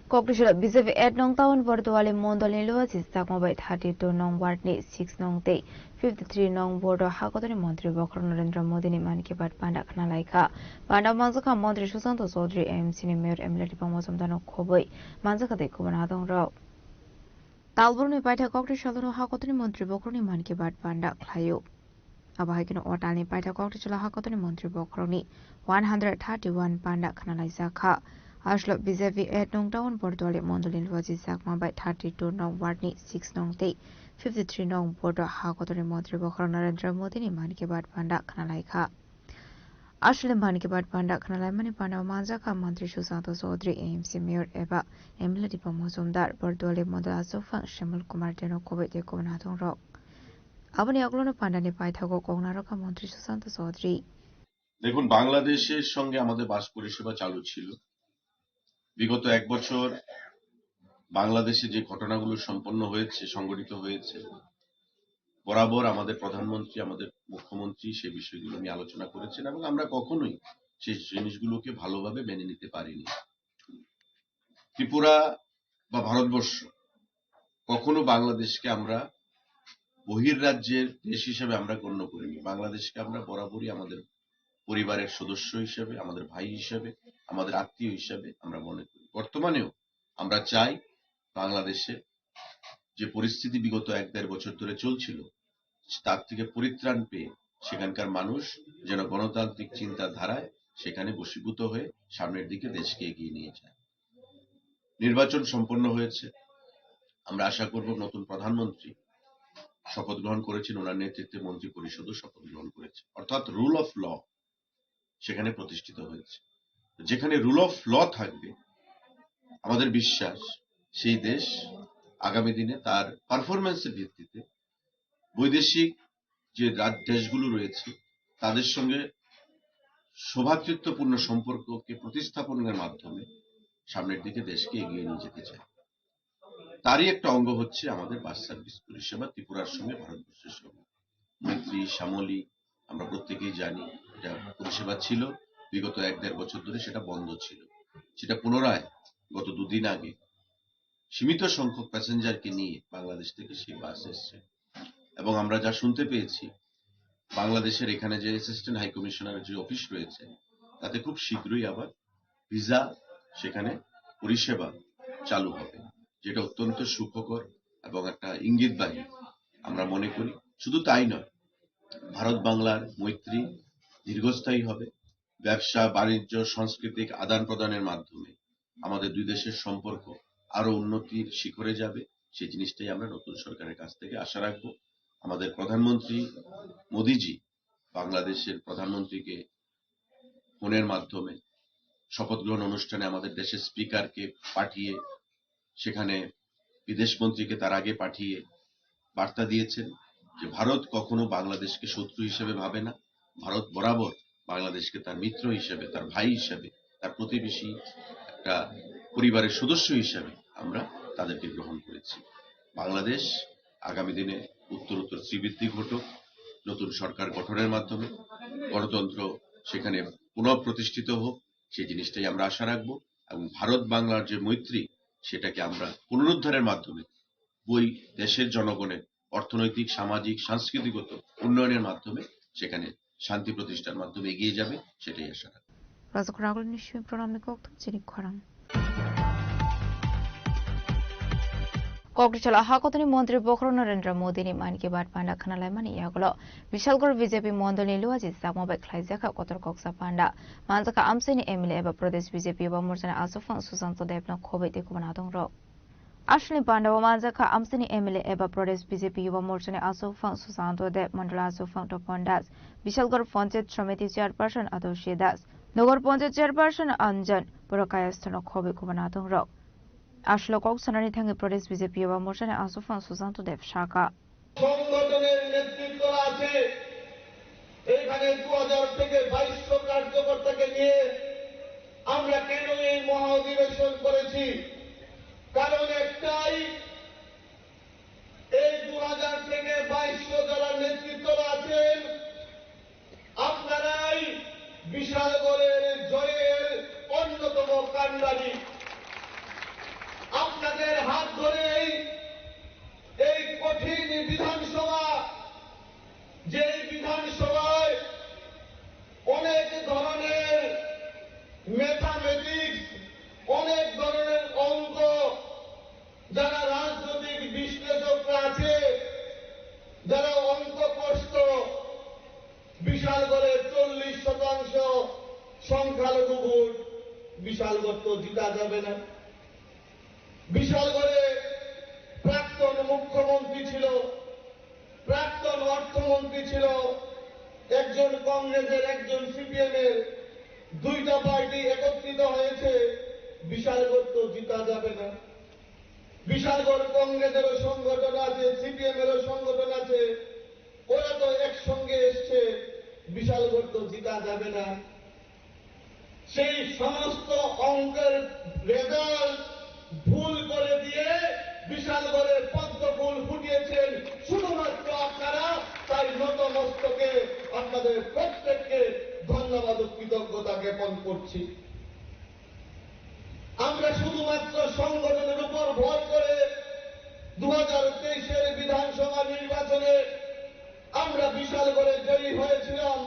Kokrishala BJP at Nong Town Bordoali Mondolin Luasis Sakmobai 32 Nong Wardni 6 Nong Day 53 Nong Bordo Hakotani Montri Bokro Narendra Modi ni Man Ki Baat Panda Khanalaika Panda Manzaka Montri Susanto Chaudhary MC ni Mayor Emilati Pamosam Dano Khoboi Manzaka de Kubanadong Rao Talbur ni Paita Kokrishala Hakotani Montri Bokro ni Man Ki Baat Panda Khlayo Abahikino Otani Paita Kokrishala Hakotani Montri Bokro ni 131 Panda Khanalaisa Kha Ashlo BJP at Nong Town Bordoli Mondolin Wazi Sakma by 32 Nong Wardni 6 Nong Day 53 Nong Bordo Hakotoni Montri Bokro Narendra Modi ni Man Ki Baat Panda Khanalaika Ashlo Man Ki Baat Panda Khanalamani Panda Manzaka Mantri Susanto Chaudhary AMC Mayor Eva Emilati Pamosumdar Bordoli Mondol Asofang Shamal Kumar Deno Kobe de Kobanatong Rock Abani Aglono Panda ni Paithago Kognaroka Mantri Susanto Chaudhary দেখুন বাংলাদেশের সঙ্গে আমাদের বাস পরিষেবা চালু ছিল বিগত এক বছর বাংলাদেশে যে ঘটনাগুলো সম্পন্ন হয়েছে সংঘটিত হয়েছে বরাবর আমাদের প্রধানমন্ত্রী আমাদের মুখ্যমন্ত্রী সেই বিষয়গুলো নিয়ে আলোচনা করেছেন এবং আমরা কখনোই সেই জিনিসগুলোকে ভালোভাবে মেনে নিতে পারিনি ত্রিপুরা বা ভারতবর্ষ কখনো বাংলাদেশকে আমরা বহির্রাজ্যের দেশ হিসেবে আমরা গণ্য করিনি বাংলাদেশকে আমরা বরাবরই আমাদের পরিবারের সদস্য হিসেবে আমাদের ভাই হিসেবে আমাদের আত্মীয় হিসেবে আমরা মনে করি বর্তমানেও আমরা চাই বাংলাদেশে যে পরিস্থিতি বিগত 1-1.5 বছর ধরে চলছিল তার থেকে পরিত্রাণ পেয়ে সেখানকার মানুষ যেন গণতান্ত্রিক চিন্তাধারায় সেখানে বশীভূত হয়ে সামনের দিকে দেশকে এগিয়ে নিয়ে যায় নির্বাচন সম্পন্ন হয়েছে আমরা আশা করব নতুন প্রধানমন্ত্রী শপথ গ্রহণ করেছেন ওনার নেতৃত্বে মন্ত্রী পরিষদও শপথ গ্রহণ করেছে অর্থাৎ রুল অফ ল সেখানে প্রতিষ্ঠিত হয়েছে যেখানে রুল অফ ল থাকবে আমাদের বিশ্বাস সেই দেশ আগামী দিনে তার পারফরম্যান্সের ভিত্তিতে বৈদেশিক যে দেশগুলো রয়েছে তাদের সঙ্গে সৌভ্রাতৃত্বপূর্ণ সম্পর্ককে প্রতিস্থাপনের মাধ্যমে সামনের দিকে দেশকে এগিয়ে নিয়ে যেতে চায় তারই একটা অঙ্গ হচ্ছে আমাদের বাস সার্ভিস পরিষেবা ত্রিপুরার সঙ্গে ভারতবর্ষের সঙ্গে মৈত্রী শ্যামলী আমরা প্রত্যেকেই জানি এটা পরিষেবা ছিল বিগত 1-1.5 বছর ধরে সেটা বন্ধ ছিল সেটা পুনরায় গত 2 দিন আগে সীমিত সংখ্যক প্যাসেঞ্জারকে নিয়ে বাংলাদেশ থেকে সেই বাস এসেছে এবং আমরা যা শুনতে পেয়েছি বাংলাদেশের এখানে যে অ্যাসিস্ট্যান্ট হাই কমিশনারের যে অফিস রয়েছে তাতে খুব শীঘ্রই আবার ভিসা সেখানে পরিষেবা চালু হবে, যেটা অত্যন্ত সুখকর এবং একটা ইঙ্গিতবাহী আমরা মনে করি। শুধু তাই নয়, ভারত বাংলার মৈত্রী দীর্ঘস্থায়ী হবে। ব্যবসা বাণিজ্য সাংস্কৃতিক আদান প্রদানের মাধ্যমে আমাদের দুই দেশের সম্পর্ক আরো উন্নতির শিখরে যাবে। সেই জিনিসটাই আমরা নতুন সরকারের কাছ থেকে আশা রাখবো। আমাদের প্রধানমন্ত্রী মোদিজি বাংলাদেশের প্রধানমন্ত্রীকে ফোনের মাধ্যমে শপথ গ্রহণ অনুষ্ঠানে আমাদের দেশের স্পিকারকে পাঠিয়ে, সেখানে বিদেশ মন্ত্রীকে তার আগে পাঠিয়ে বার্তা দিয়েছেন যে ভারত কখনো বাংলাদেশকে শত্রু হিসেবে ভাবে না, ভারত বরাবর বাংলাদেশকে তার মিত্র হিসেবে, তার ভাই হিসেবে, তার প্রতিবেশী একটা পরিবারের সদস্য হিসেবে আমরা তাদেরকে গ্রহণ করেছি। বাংলাদেশ আগামী দিনে উত্তরোত্তর শ্রীবৃদ্ধি ঘটুক, নতুন সরকার গঠনের মাধ্যমে গণতন্ত্র সেখানে পুনঃপ্রতিষ্ঠিত হোক, সেই জিনিসটাই আমরা আশা রাখবো। এবং ভারত বাংলার যে মৈত্রী, সেটাকে আমরা পুনরুদ্ধারের মাধ্যমে ওই দেশের জনগণের অর্থনৈতিক সামাজিক সাংস্কৃতিগত উন্নয়নের মাধ্যমে সেখানে শান্তি প্রতিষ্ঠার মাধ্যমে এগিয়ে যাবে, সেটাই আশা রাখবো। কংগ্রেসला हाकतनि मन्त्री बखर नरेन्द्र मोदीनि मानकी बात पाण्डा खानालायमानि यागलो विशालगढ़ बीजेपी मण्डलनि लुवाजी सागमाबाय ख्लाइजाखा कतर कक्सा पाण्डा मानजाखा आमसेनि एमएलए एबा प्रदेश बीजेपी युवा मोर्चानि आसुफां सुशांत देवनो खबै देखुबना दंरो आश्विनी पाण्डा व मानजाखा आमसेनि एमएलए एबा प्रदेश बीजेपी युवा मोर्चानि आसुफां सुशांत देव मंडल आसुफां तपन दास विशालगढ़ पंचायत समिति चेयरपर्सन आदर्शी दास नगर पंचायत चेयरपर्सन अंजन पुरकायस्थनो खबै देखुबना दंरो আসলো কক্সনানি থাঙ্গে প্রদেশ বিজেপি युवा मोर्चानि आसुफां सुशांत देव शाखा সংগঠনের নেতৃত্ব আছে। এখানে 2000 থেকে 2200 কার্যকর্তাকে নিয়ে আমরা কেন এই মহা অধিবেশন করেছি? কারণ একটাই, এই 2000 থেকে 2200 যারা নেতৃত্ব আছেন, আপনারাই বিশালগড়ের জয়ের অন্যতম কাণ্ডারি। আপনাদের হাত ধরেই এই কঠিন বিধানসভা, যে বিধানসভায় অনেক ধরনের ম্যাথামেটিক্স, অনেক ধরনের অঙ্ক, যারা রাজনৈতিক বিশ্লেষকরা আছে, যারা অঙ্ক কষ্ট, বিশালগড়ে 40% সংখ্যালঘু ভোট, বিশালগড় তো জিতা যাবে না। বিশালগড়ে প্রাক্তন মুখ্যমন্ত্রী ছিল, প্রাক্তন অর্থমন্ত্রী ছিল, একজন কংগ্রেসের একজন সিপিএমের, দুইটা পার্টি একত্রিত হয়েছে, বিশালগড় তো জিতা যাবে না। বিশালগড় কংগ্রেসেরও সংগঠন আছে, সিপিএমেরও সংগঠন আছে, ওরা তো একসঙ্গে এসছে, বিশালগড় তো জিতা যাবে না। সেই সমস্ত অঙ্কের রেজাল্ট ভুল করে দিয়ে বিশালগড়ের পদ্ম ফুল ফুটিয়েছেন শুধুমাত্র আপনারা। তাই নতমস্তকে আপনাদের প্রত্যেককে ধন্যবাদ ও কৃতজ্ঞতা জ্ঞাপন করছি। আমরা শুধুমাত্র সংগঠনের উপর ভর করে 2023-এর বিধানসভা নির্বাচনে আমরা বিশালগড়ে জয়ী হয়েছিলাম।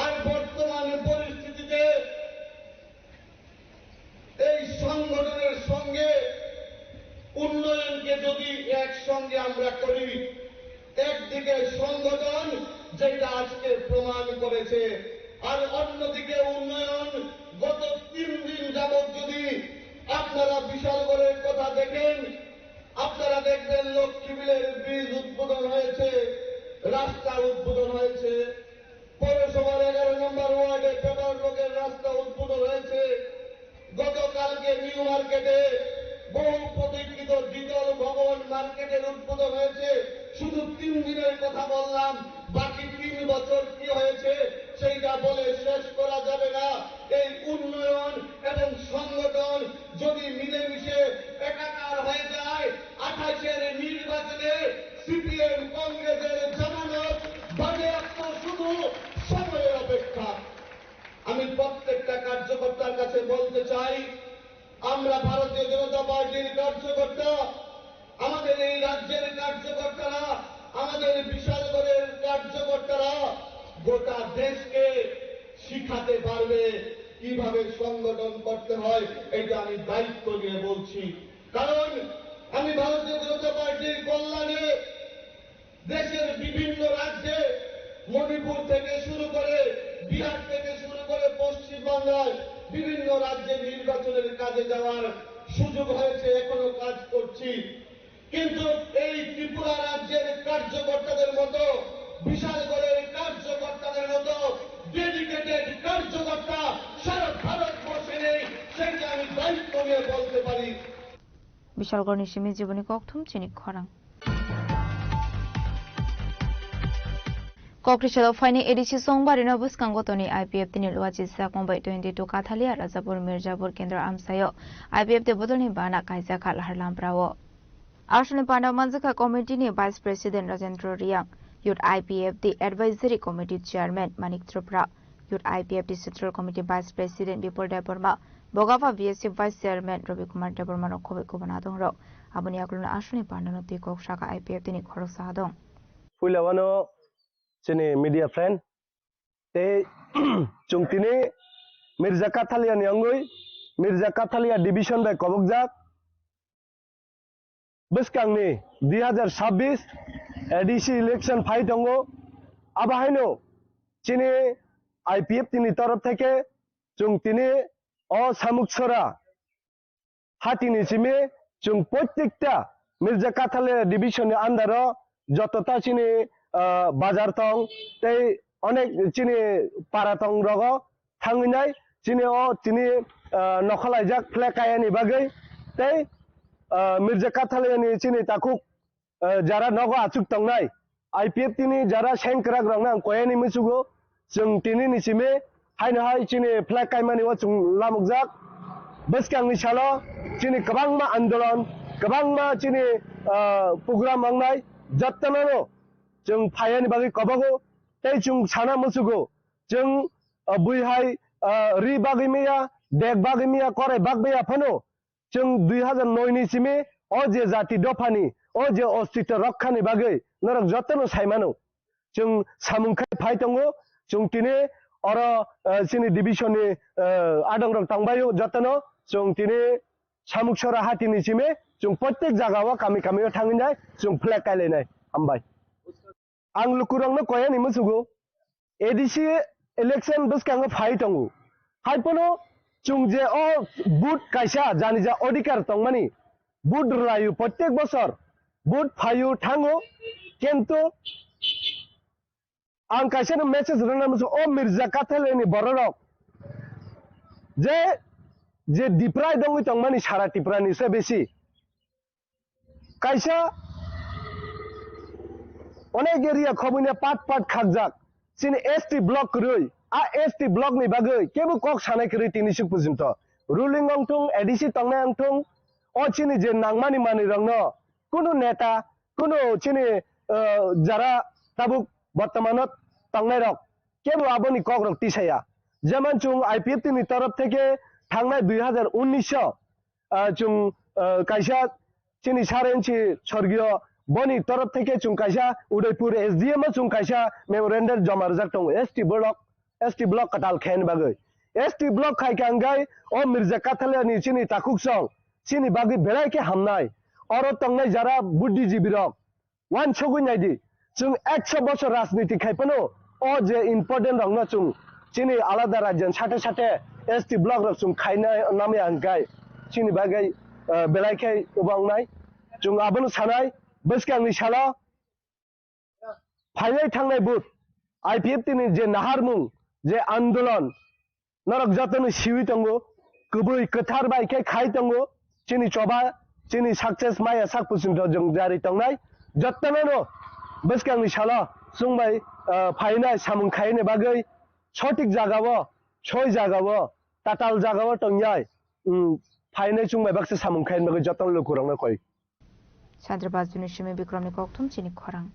আর বর্তমান পরিস্থিতিতে এই সংগঠনের সঙ্গে উন্নয়নকে যদি একসঙ্গে আমরা করি, একদিকে সংগঠন যেটা আজকে প্রমাণ করেছে, আর অন্যদিকে উন্নয়ন। গত 3 দিন যাবৎ যদি আপনারা বিশালগড়ের কথা দেখেন, আপনারা দেখবেন লক্ষ্মীবিলের ব্রিজ উদ্বোধন হয়েছে, রাস্তা উদ্বোধন হয়েছে, পৌরসভার 11 নম্বর ওয়ার্ডে পেপার রোগের রাস্তা উদ্বোধন হয়েছে। গতকালকে নিউ মার্কেটে বহু প্রতীক্ষিত দ্বিতল ভবন মার্কেটের উদ্বোধন হয়েছে। শুধু 3 দিনের কথা বললাম, বাকি 3 বছর কি হয়েছে সেইটা বলে শেষ করা যাবে না। এই উন্নয়ন এবং সংগঠন যদি মিলেমিশে একাকার হয়ে যায়, 28-এর নির্বাচনে সিপিএম কংগ্রেসের জামানত বাজেয়াপ্ত শুধু সময়ের অপেক্ষা। আমি প্রত্যেকটা কার্যকর্তার কাছে বলতে চাই, আমরা ভারতীয় জনতা পার্টির কার্যকর্তা, আমাদের এই রাজ্যের কার্যকর্তারা, আমাদের বিশালগড়ের কার্যকর্তারা গোটা দেশকে শিখাতে পারবে কিভাবে সংগঠন করতে হয় এটা আমি দায়িত্ব নিয়ে বলছি। কারণ আমি ভারতীয় জনতা পার্টির কল্যাণে দেশের বিভিন্ন রাজ্যে, মণিপুর থেকে শুরু করে বিহার থেকে শুরু করে পশ্চিমবাংলার বিভিন্ন রাজ্যে নির্বাচনের কাজে যাওয়ার সুযোগ হয়েছে, এখনো কাজ করছি। কিন্তু এই ত্রিপুরা রাজ্যের কার্যকর্তাদের মতো, বিশালগড়ের কার্যকর্তাদের মতো ডেডিকেটেড কার্যকর্তা সারা ভারতবর্ষে নেই, সেটা আমি দায়িত্ব নিয়ে বলতে পারি। বিশালগড় নিশিমি জীবনী ককথুম চিনি খরাং Kokrisha Fine Edici Songbar in Obus Kangotoni, IPF Tinilwachi Sakombai 22 Katalia, Razapur Mirjapur Kendra Amsayo, IPF the Bodoni Bana Kaisakal Harlam Bravo. Arshani Panda Manzaka Committee Vice President Rajendra Riang, Youth IPF the Advisory Committee Chairman Manik Trupra, Youth IPF the Central Committee Vice President Bipol Deborma, Bogava VSC Vice Chairman Robi Kumar Deborma Kovikubanadong, Abuniakulun Arshani Panda Noti Kokshaka IPF the Nikorosadong. Fulavano Chini media friend, te Chungtini Mirza Kathalia Nyangui, Mirza Kathalia Division by Kobukjak, Biskangni, 2026 ADC election fight ongo, Abahino, Chini IPF Tini Torop Teke, Chungtini o Samuksora, Hatini Chime, Chung Potikta, Mirza Kathalia Division Andaro, Jotota Chini Bazar Tong, they অনেক চিনি পারাতং রগ থাঙ্গিনাই চিনি ও চিনি নখলাইজাক ফ্লেকায়ানি বাগৈ তাই মির্জা কাথালিয়ানি চিনি তাকুক যারা নগ আচুক তংনাই আইপিএফ তিনি যারা সেংক্রাগ রংনাং কয়ানি মিসুগো जों তিনি নিচিমে হাইনো হাই চিনি ফ্লেকাইমানি ও जों লামুকজাক বসকাংনি সালো চিনি गोबांमा आन्दोलन गोबांमा चिनि प्रग्राम मांगनाय जत्तनानो जों फायानि बागै कबागो तै जों साना मुसुगो जों बुइहाय रि बागै मिया देग बागै मिया करे बागबैया फनो जों 2009 नि सिमे अ जे जाति दफानि अ जे अस्तित्व रक्षानि बागै नरक जत्तनो साइमानो जों सामुंखाय फाइतंगो जों तिने अर सिनि डिभिजननि आदंरक थांबायो जत्तनो जों तिने सामुकसरा हातिनि सिमे जों प्रत्येक जागाव कामि कामियाव थांगिनाय जों फ्लेग गायलायनाय हामबाय आं लुकुरंनो कयानि मुसुगो एडीसी इलेक्शन बसकांगो फाइतंगो हाइपनो जों जे अ बुट कायसा जानिजा अधिकार तंमानि बुट रायु प्रत्येक बছর बुट फायु थांगो किन्तु आं कायसानो मेसेज रना मुसु अ मिर्जा काथालेनि बररक जे दिप्राय दंगै तंमानि सारा टिप्रानिसो बेसि कायसा अनेक एरिया खबुने पाट पाट खागजाक सिनि एसटी ब्लॉक करै आ एसटी ब्लॉक नि बागै केबो कक सानाय करै तिनिसुक पर्यन्त रुलिंग अंथुं एडीसी तंनाय अंथुं अ चिनि जे नांमानि मानि रंनो कुनु नेता कुनु चिनि जारा ताबुक बर्तमाনত तंनाय रक केबो आबनि कक रक तिसाया जेमन जों आईपीएफ नि तरफ থেকে थांनाय 2019 जों कायसा चिनि सारेन्सि स्वर्गीय बनी तरफ থেকে जों कायसा उदयपुर एसडीएम जों कायसा मेमोरेंडम जमा रजाक दं एसटी ब्लॉक कटाल खेन बागै एसटी ब्लॉक खायखांगाय अ मिर्जा काथालियानि चिनि ताकुकसं चिनि बागै बेरायके हामनाय अर तंनाय जारा बुद्धिजीबी रक वान सगुनायदि जों 100 बছর राजनीति खायपनो अ जे इम्पोर्टेंट रंनो जों चिनि आलादा राज्य साथे साथे एसटी ब्लॉक रक जों खायनाय नामे आंगाय चिनि बागै बेरायके उबांनाय जों आबनो सानाय बसकांनि साला फायनाय थांनाय बुट आईपीएफ तिनि जे नाहारमुं जे आंदोलन नरक जतनो सिवि तंगो गुबै कथार बायके खाय तंगो चिनि चबा चिनि सक्सेस माया साकपुसिन जों जारि तंनाय जतनो बसकांनि साला जोंबाय फायनाय सामुं खायने बागै सटिक जागाव छय जागाव ताताल जागाव तंयाय फायनाय जोंबाय बाक्से सामुं खायने बागै जतन लुकुरंनो कय Chandrabaz Junishimi Bikramni Kokthum Chini Khorang.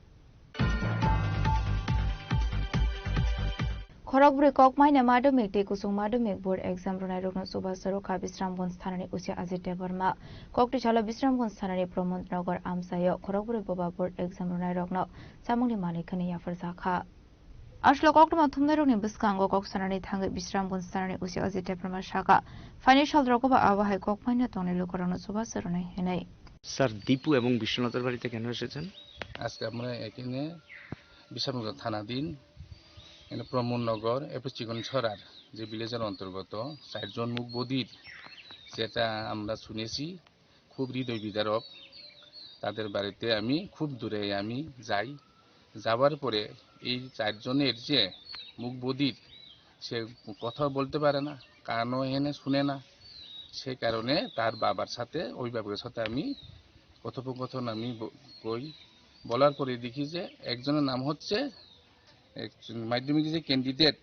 Khoragpuri Kokmaina Madhyamik te Kusung Madhyamik Board Exam Runai Rukno Subhas Saroka Bisramganj Thanani Usia Ajit Debarma Kokti Chala Bisramganj Thanani Pramod Nagar Amsayo Khoragpuri Boba Board Exam Runai Rukno Samungni Mani Khani Yafar Zakha Ashlo Kokma Tumneroni Biskango Koksanani Tanga Bisram Gunstani Usi Azite Prama Shaka. Financial Rokoba Avahai Kokmania Tony Lukorano Subasarone Hene. Sir Dipu এবং বিশ্বনাথের বাড়িতে কেন এসেছেন? আজকে আমরা এখানে বিশালগঞ্জ থানাধীন প্রমোদনগর এপচিকন ছড়ার যে ভিলেজের অন্তর্গত ৬০ জন মুখ বধির, যেটা আমরা শুনেছি খুব হৃদয় বিদারক। তাদের বাড়িতে আমি খুব দূরে আমি যাই, যাওয়ার পরে এই ৪ জনের যে মুখ বধির, সে কথা বলতে পারে না, কানও এনে শুনে না, সেই কারণে তার বাবার সাথে অভিভাবকের সাথে আমি কথোপকথন আমি কই। বলার পরে দেখি যে একজনের নাম হচ্ছে মাধ্যমিক যে ক্যান্ডিডেট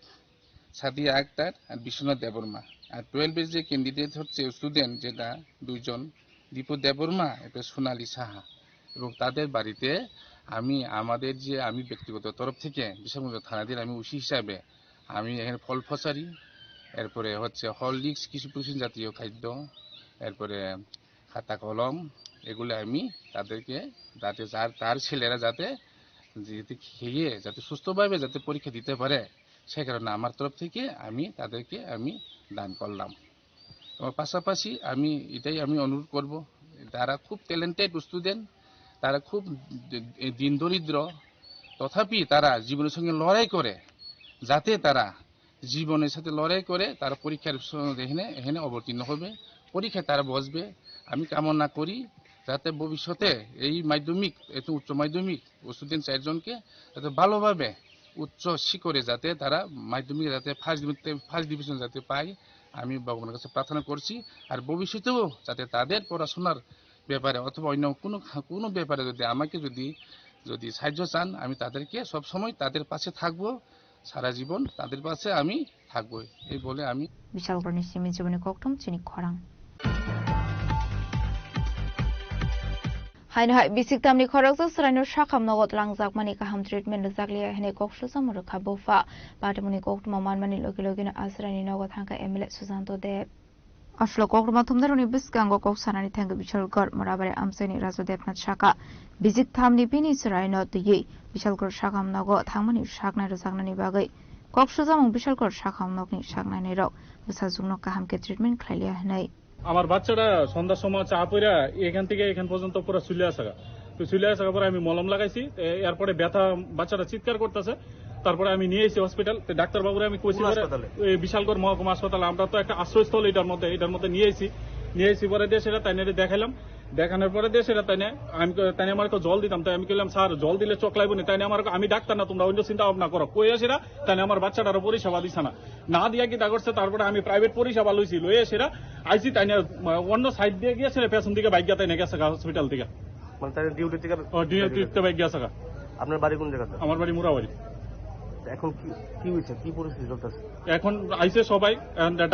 সাদিয়া আক্তার আর বিশ্বনাথ দেববর্মা, আর 12-এর যে ক্যান্ডিডেট হচ্ছে স্টুডেন্ট যেটা 2 জন, দীপু দেববর্মা এটা সোনালী সাহা। এবং তাদের বাড়িতে আমি ব্যক্তিগত তরফ থেকে বিশ্বনাথ থানাধীন আমি ওসি হিসাবে আমি এখানে ফল ফসারি, এরপরে হচ্ছে হরলিক্স কিছু প্রোটিন জাতীয় খাদ্য, এরপরে খাতা কলম, এগুলো আমি তাদেরকে যাতে তার ছেলেরা যাতে খেয়ে যাতে সুস্থভাবে যাতে পরীক্ষা দিতে পারে, সেই কারণে আমার তরফ থেকে আমি তাদেরকে আমি দান করলাম। এবং পাশাপাশি এটাই আমি অনুরোধ করব, তারা খুব ট্যালেন্টেড স্টুডেন্ট, তারা খুব দিন দরিদ্র, তথাপি তারা জীবনের সঙ্গে লড়াই করে, যাতে তারা জীবনের সাথে লড়াই করে তারা পরীক্ষার এখানে অবতীর্ণ হবে, পরীক্ষায় তারা বসবে। আমি কামনা করি যাতে ভবিষ্যতে এই মাধ্যমিক উচ্চ মাধ্যমিক স্টুডেন্ট ৪ জনকে যাতে ভালোভাবে উচ্চ শিখরে যাতে তারা মাধ্যমিকে যাতে ফার্স্ট ডিভিশন যাতে পায়, আমি ভগবানের কাছে প্রার্থনা করছি। আর ভবিষ্যতেও যাতে তাদের পড়াশোনার ব্যাপারে অথবা অন্য কোনো ব্যাপারে যদি আমাকে যদি সাহায্য চান, আমি তাদেরকে সবসময় তাদের পাশে থাকবো, সারা জীবন তাদের পাশে আমি থাকবো, এই বলে আমি বিশাল গণেশমি জীবনে কোকটম চিনি খরাং হাইনহাই বিসিক তামনি খরকজা সরাইনো শাখাম নগদ লাংজাকমানি কাহাম ট্রিটমেন্ট জাগলিয়া হেনে কক্সুজা মুরখা बोफा बाटमुनि कोकटमा मानमानि लगे लगेनो आसरानि नगद हांका एमएलए सुजान्तो देब Ashlo Kokma Tumneroni Biskango Koksanani Tanga Bishalgor Morabare Amseni Razodevnath Shaka Bizik Thamni Bini Saraino Ye Bishalgor Shakam Nago Thamani Shakna Razagnani Bagai Kokshuzam Bishalgor Shakam Nogni Shagnani Rok Bisazugno Kahamke treatment Klelia Hnai আমার বাচ্চাটা সন্ধ্যার সময় চা পইরা এখান থেকে এখান পর্যন্ত পুরো চুলে আসা, তো চুলে আসার পরে আমি মলম লাগাইছি, এরপরে ব্যথা বাচ্চাটা চিৎকার করতেছে, তারপরে আমি নিয়ে এসেছি হসপিটাল। ডাক্তার বাবুরে আমি কইছি বিশালগড় মহকুমা হাসপাতাল, আমরা তো একটা আশ্রয়স্থল এটার মধ্যে নিয়ে এসেছি পরে দিয়ে সেটা তাই দেখাইলাম, দেখানোর পরে দিয়ে সেটা তাই আমার জল দিতাম, তাই আমি বললাম স্যার জল দিলে চোখ লাগবে না, তাই আমি ডাক্তার না, তোমরা অন্য চিন্তা ভাবনা করো, কই সেটা তাই আমার বাচ্চাটারও পরিষেবা দিছে না দিয়া কি তা করছে। তারপরে আমি প্রাইভেট পরিষেবা লইছি, লইয়ে সেটা আইসি তাই অন্য সাইড দিয়ে গিয়েছে পেছন দিকে বাইক তাই গেছে হসপিটাল থেকে, মানে তাই ডিউটি থেকে বাইক গেছে। আপনার বাড়ি কোন জায়গাতে? আমার বাড়ি মুরাবাড়ি। এখন কি হয়েছে, কি পরিস্থিতি চলতেছে? এখন আইসে সবাই,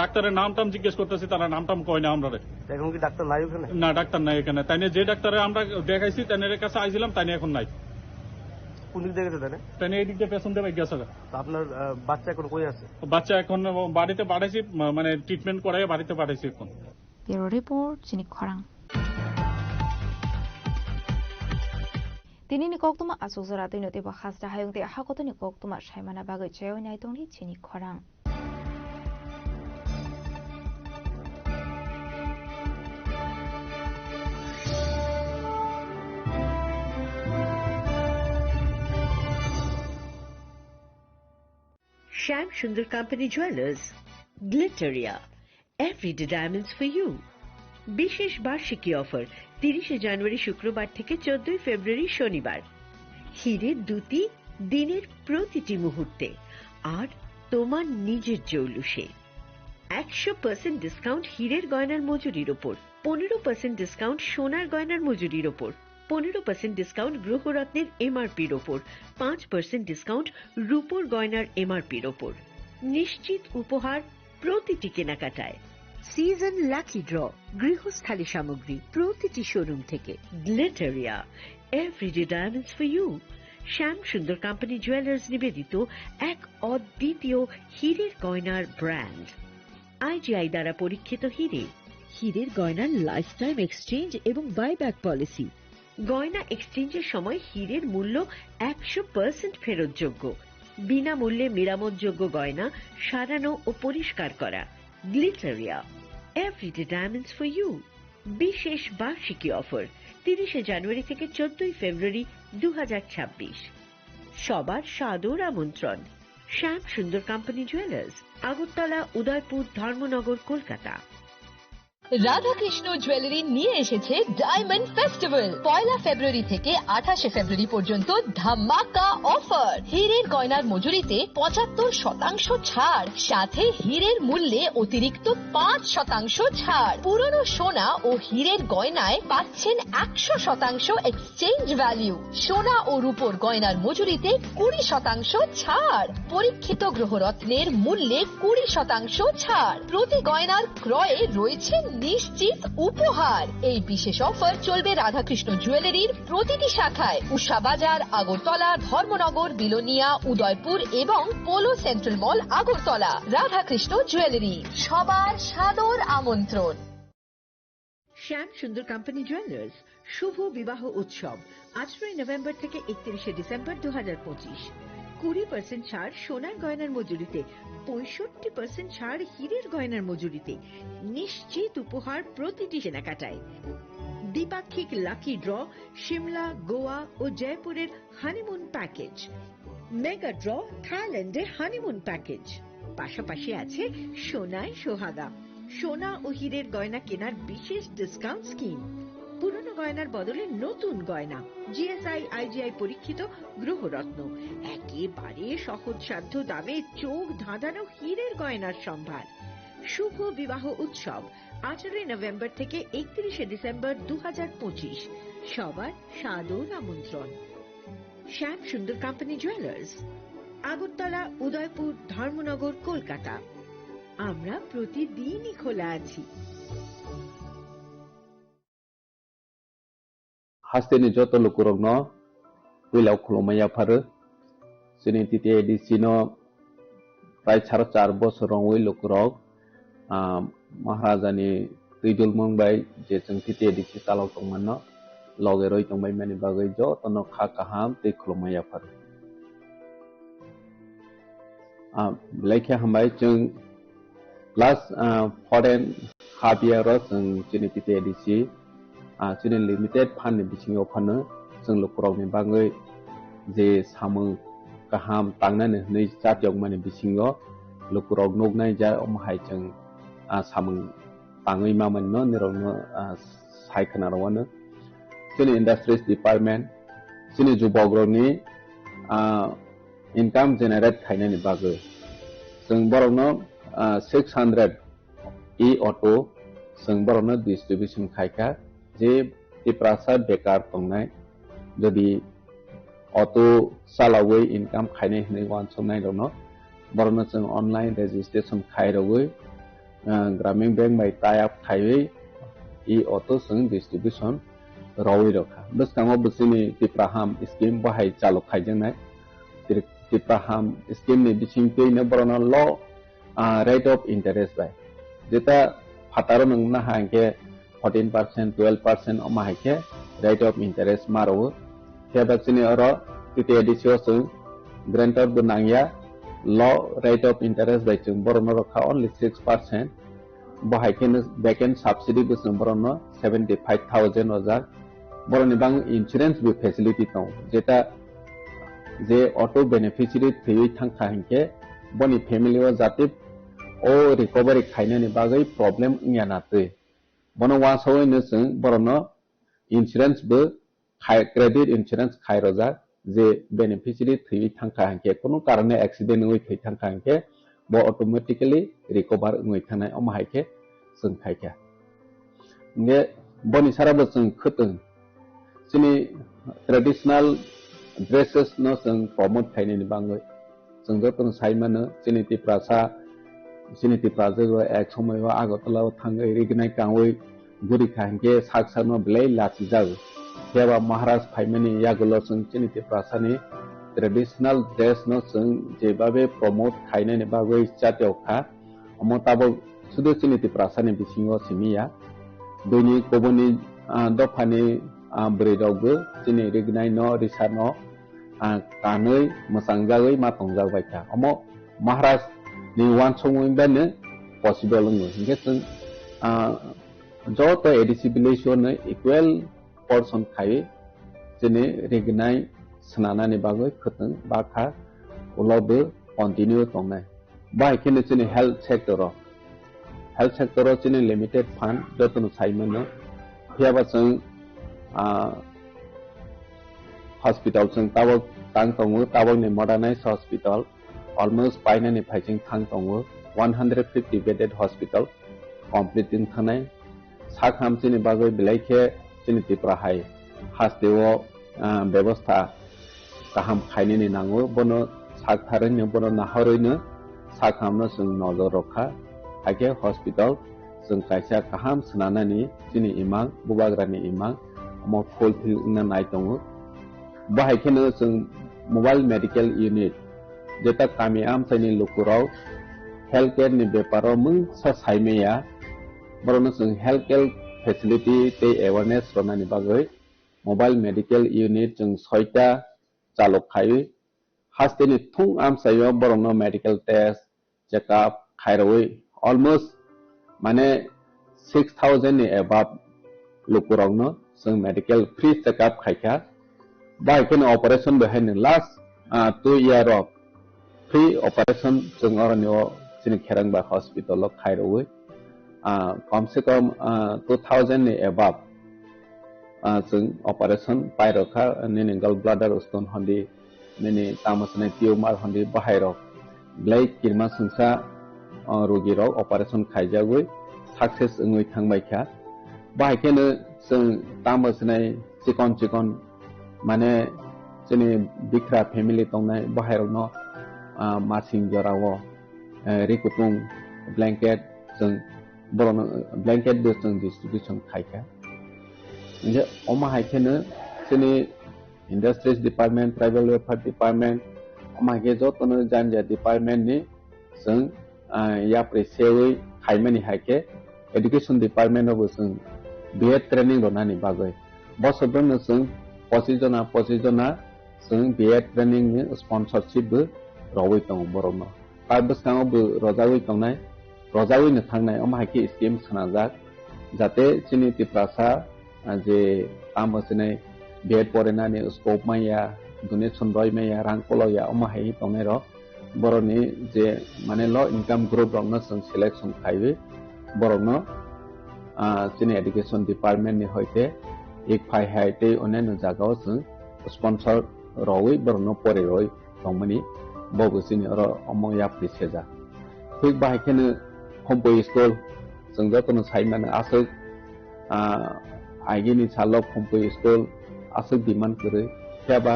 ডাক্তারের নামটাম জিজ্ঞেস করতেছি, তারা নামটাম কয় না আমরা। এখন কি ডাক্তার নাই ওখানে? না, ডাক্তার নাই এখানে। তাই যে ডাক্তারে আমরা দেখাইছি তাইনের কাছে আইছিলাম, তাই এখন নাই। কোন দিক থেকে গেছে? তাই এই দিক দিয়ে পেছন দিয়ে গেছে। আপনার বাচ্চা এখন কই আছে? বাচ্চা এখন বাড়িতে পাঠাইছি, মানে ট্রিটমেন্ট করাই বাড়িতে পাঠাইছি এখন। ব্যুরো রিপোর্ট চিনি খরাং Tinini koktuma asuzara tinoti bahasta hayung te hakotoni koktuma shaimana bagai cheo naitongni chini khorang. Shyam Sundar Company Jewelers, Glitteria, everyday diamonds for you. বিশেষ বার্ষিকী অফার 30 জানুয়ারি শুক্রবার থেকে 14 ফেব্রুয়ারি শনিবার। হীরের দুটি দিনের প্রতিটি মুহূর্তে আর তোমার নিজের জৌলুসে 100% ডিসকাউন্ট হীরের গয়নার মজুরির উপর, 15% ডিসকাউন্ট সোনার গয়নার মজুরির উপর, 15% ডিসকাউন্ট গ্রহরত্নের এমআরপির উপর, 5% ডিসকাউন্ট রূপোর গয়নার এমআরপির উপর। নিশ্চিত উপহার প্রতিটি কেনাকাটায়। সিজন লাকি ড্র গৃহস্থালী সামগ্রী প্রতিটি শোরুম থেকে। Glitteria, everyday diamonds for you. Shyam Sundar company jewellers নিবেদিত এক অদ্বিতীয় হীরের গয়নার ব্র্যান্ড। আইজিআই দ্বারা পরীক্ষিত হীরে, হীরের গয়নার লাইফ টাইম এক্সচেঞ্জ এবং বাইব্যাক পলিসি। গয়না এক্সচেঞ্জের সময় হীরের মূল্য 100% ফেরতযোগ্য। বিনামূল্যে মেরামতযোগ্য গয়না সারানো ও পরিষ্কার করা। Glitteria, everyday diamonds for you. বিশেষ বার্ষিকী অফার 30 জানুয়ারি থেকে 14 ফেব্রুয়ারি 2026। সবার সাদর আমন্ত্রণ। শ্যাম Sundar company jewellers, Agartala, Udaipur, Dharmanagar, Kolkata. Radhakrishna jewellery নিয়ে এসেছে ডায়মন্ড ফেস্টিভ্যাল। 1 ফেব্রুয়ারি থেকে 28 ফেব্রুয়ারি পর্যন্ত ধামাকা অফার। হীরের গয়নার মজুরিতে 75% ছাড়, সাথে হীরের মূল্যে অতিরিক্ত 5% ছাড়। পুরনো সোনা ও হীরের গয়নায় পাচ্ছেন 100% এক্সচেঞ্জ ভ্যালু। সোনা ও রূপোর গয়নার মজুরিতে 20% ছাড়। পরীক্ষিত গ্রহরত্নের মূল্যে 20% ছাড়। প্রতি গয়নার ক্রয়ে রয়েছে নিশ্চিত উপহার। এই বিশেষ অফার চলবে রাধাকৃষ্ণ জুয়েলারির প্রতিটি শাখায়, উষা বাজার, আগরতলা, ধর্মনগর, বিলোনিয়া, উদয়পুর এবং পোলো সেন্ট্রাল মল, আগরতলা। রাধাকৃষ্ণ জুয়েলারি, সবার সাদর আমন্ত্রণ। শ্যাম সুন্দর কোম্পানি জুয়েলার্স শুভ বিবাহ উৎসব 18 নভেম্বর থেকে 31 ডিসেম্বর 2025। 20% ছাড় সোনার গয়নার মজুরিতে, 65% ছাড় হীরের গয়নার মজুরিতে, নিশ্চিত উপহার প্রতিটি কেনাকাটায়। দ্বিপাক্ষিক লাকি ড্র, সিমলা, গোয়া ও জয়পুরের হানিমুন প্যাকেজ। মেগা ড্র, থাইল্যান্ডে হানিমুন প্যাকেজ। পাশাপাশি আছে সোনায় সোহাগা, সোনা ও হীরের গয়না কেনার বিশেষ ডিসকাউন্ট স্কিম। পুরনো গয়নার বদলে নতুন গয়না, জিএসআই আইজিআই পরীক্ষিত গ্রহরত্ন, একেবারে সহজসাধ্য দামে চোখ ধাঁধানো হীরের গয়নার সম্ভার। শুভ বিবাহ উৎসব 18 নভেম্বর থেকে 31 ডিসেম্বর 2025। সবার সাদর আমন্ত্রণ। শ্যাম সুন্দর কোম্পানি জুয়েলার্স, আগরতলা, উদয়পুর, ধর্মনগর, কলকাতা। আমরা প্রতিদিনই খোলা আছি। Hasteni joto lukurogno wilau khulumaya pharu sini titi edisi no prai 4 bosorong wi lukurog Maharaja ni Ridul Mumbai je jeng titi edisi talok tongmanno loge roi tongbai mani bagai jo tono kha kaham te khulumaya pharu laikhe hambai jeng last foreign half year ro jeng sini titi edisi sini limited fan ni bisingo phano jeng lukurog ni bagai je samung kaham tangnani nei chatyok mani bisingo lukurog nognai ja omhai jeng samung tangai mamani no nirogno saikana rawano sini industries department sini jubogrog ni income generate khainani bagai jeng borogno 600 e-auto jeng borogno distribution khaika যে টিপ্রাসা বেকার তংনাই যদি auto চালাওই income খাইনে হনে one সমনাই দङ বরনো जों online registration খাইরগৈ Gramin bank বাই tie up খাইयै ই অটো जों ডিস্ট্রিবিউশন রাवै रखा बसकाङो बसिनि टिप्राहाम स्किम बाहाय चालु खाइजोंनाय टिप्राहाम स्किम नि बिसिंतैनो बरनो ल रेट अफ इंटरेस्ट बाय जेता फातारो नंगना हांके 14% 12% omahike rate of interest maro keba sini oro titi edisio sung grantor benangya low rate of interest by chung borono rokha only 6% bahike backend subsidy busung borono 75,000 ozar boroni bang insurance bi facility tong jeta je auto beneficiary thei thangkha hinke boni family o jati o recovery khaine ni bagai problem ngana te bono wasoi no जों बरनो insurance बो credit insurance खाइरोजा जे beneficiary थै थांखा हंके कोनो कारणे accident होय थै थांखा हंके बो automatically recover होय थानाय अमाहायके जों खायखा ने बनि साराबो जों खतों जोंनि ट्रेडिशनल ड्रेसेस नो जों प्रमोट खायनायनि बाङै जों जतन साइमानो जोंनि टिप्रासा Siniti Prazo ek somoyo agotala thangai rignai kangoi guri khangke saksano blai lachi jago keba Maharaj phaimani yagulo sung Siniti Prasani traditional dress no sung jebabe promote khaine ni bagoi chatyo kha amotabo sudu Siniti Prasani bisingo simiya doni koboni dofani bredogbo sini rignai no risano kanoi masangjagoi ma tongjagbai ka omo Maharashtra ni wan songoi bane possible ngi hingke chung joto edisibilation ne equal portion khai jene regnai snana ni bagoi khuteng ba kha ulobe continue tongnai ba kene jene health sector jene limited fund joto saimen no hiaba chung hospital chung tabok tang tongo tabok ni modernized hospital almost paina ni phaiching thang tongo 150 bedded hospital completing thanai sakham chini bagoi bilaikhe chini tipra hai hasteo ব্যবস্থা kaham khaini ni nango bono saktharen ni bono naharoino sakhamno sung nozor rokha age hospital sung kaisa kaham snana ni chini imang bubagrani imang mo fulfill na nai tongo bahai kheno sung mobile medical unit jeta kami am chani lukurau healthcare ni beparo mung sa saimeya borono sung healthcare facility te awareness rona ni bagoi mobile medical unit jung 6ta chalok khai hasteni thung am sayo borono medical test check up khairoi almost mane 6000 ni above lukurongno sung medical free check up khaikha bai ken operation behind last 2 year of free operation jung orano chini kherang ba hospital lo khairoi कम से कम 2000 ni above jung operation pai rokha nini gall bladder stone hondi nini tamasne tumor hondi bahai rok blai kirma sungsa rogi rok operation khaijagoi success ngoi thangbai kha bahai kene jung tamasne chikon mane chini bikra family tongnai bahai rok no masing jorawo rikutung blanket jung borono blanket de jung distribution khaika je oma haikene chini industries department tribal welfare department oma ge jotono janja department ni jung ya presewi khaimani haike education department of jung BEd training ronani bagoi bosodon jung 25 jona jung BEd training ni sponsorship bu rowoi tong borono tabaskango bu rojawoi tongnai rojawoi ni thangnai oma haike scheme sanajak jate chini tiprasa je amosne BEd porena ni scope maya donation roi maya rangkolo ya oma hai tongai ro boroni je mane low income group rongno sung selection khaibe borno chini education department ni hoite ek phai haite oneno jagao sung sponsor roi borno pore roi tongmani bobu chini ro omoya priseja thik bai khene homboy school sung jotono saimana asuk आइगेनि चालक फम्पय school आसुक demand करे त्याबा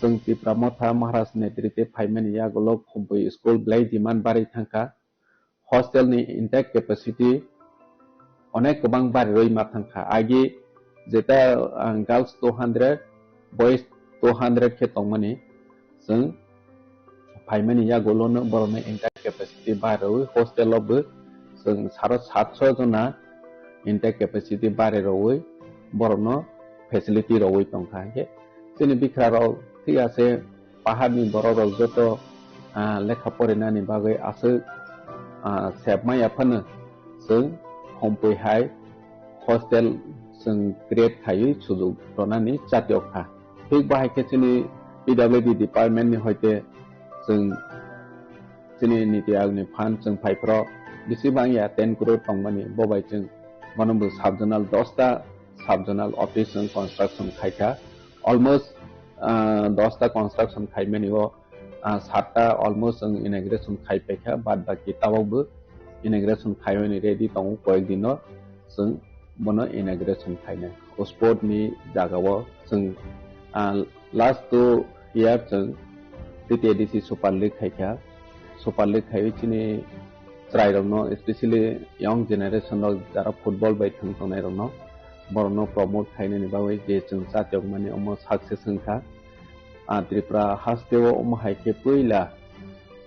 जों तिप्रामथा महाराज नेतृत्वे फाइमानि यागलक फम्पय school ब्लाइ demand बारै थांखा हस्टेलनि intake capacity अनेक गोबां बारै मा थांखा आइगे जेता गर्ल्स 200 बॉयज 200 के तंगमानि जों फाइमानि यागलनो बरनो इनटेक केपासिटी बारै हस्टेलावबो जों 750 जना intake capacity bare roi borono facility roi tongkha ke chini bikra ro thik ase pahar ni boro ro joto lekha porena ni bagai ase sepmai aphana sung hompoi hai hostel sung create khai chuju ronani chatyokha thik bahai ke chini PWD department ni hoite sung chini niti ayog ni fund sung phaipro bisibang ya 10 crore tongmani bobai chung Manambu subjonal 10ta subjonal office and construction khaika almost 10ta construction khaimani o 7ta almost inauguration khaipekha bad baki tawabu inauguration khaimani ready tong koek dino sung bono inauguration khaina o sport ni jagawo sung last 2 year sung TTDC super league khaika super league khai chini try rongno especially young generation of jara football by thangtonai rongno borno promote khaine ni bawe je chung chatyok mani omo success hingkha tripura hasteo omo haike puila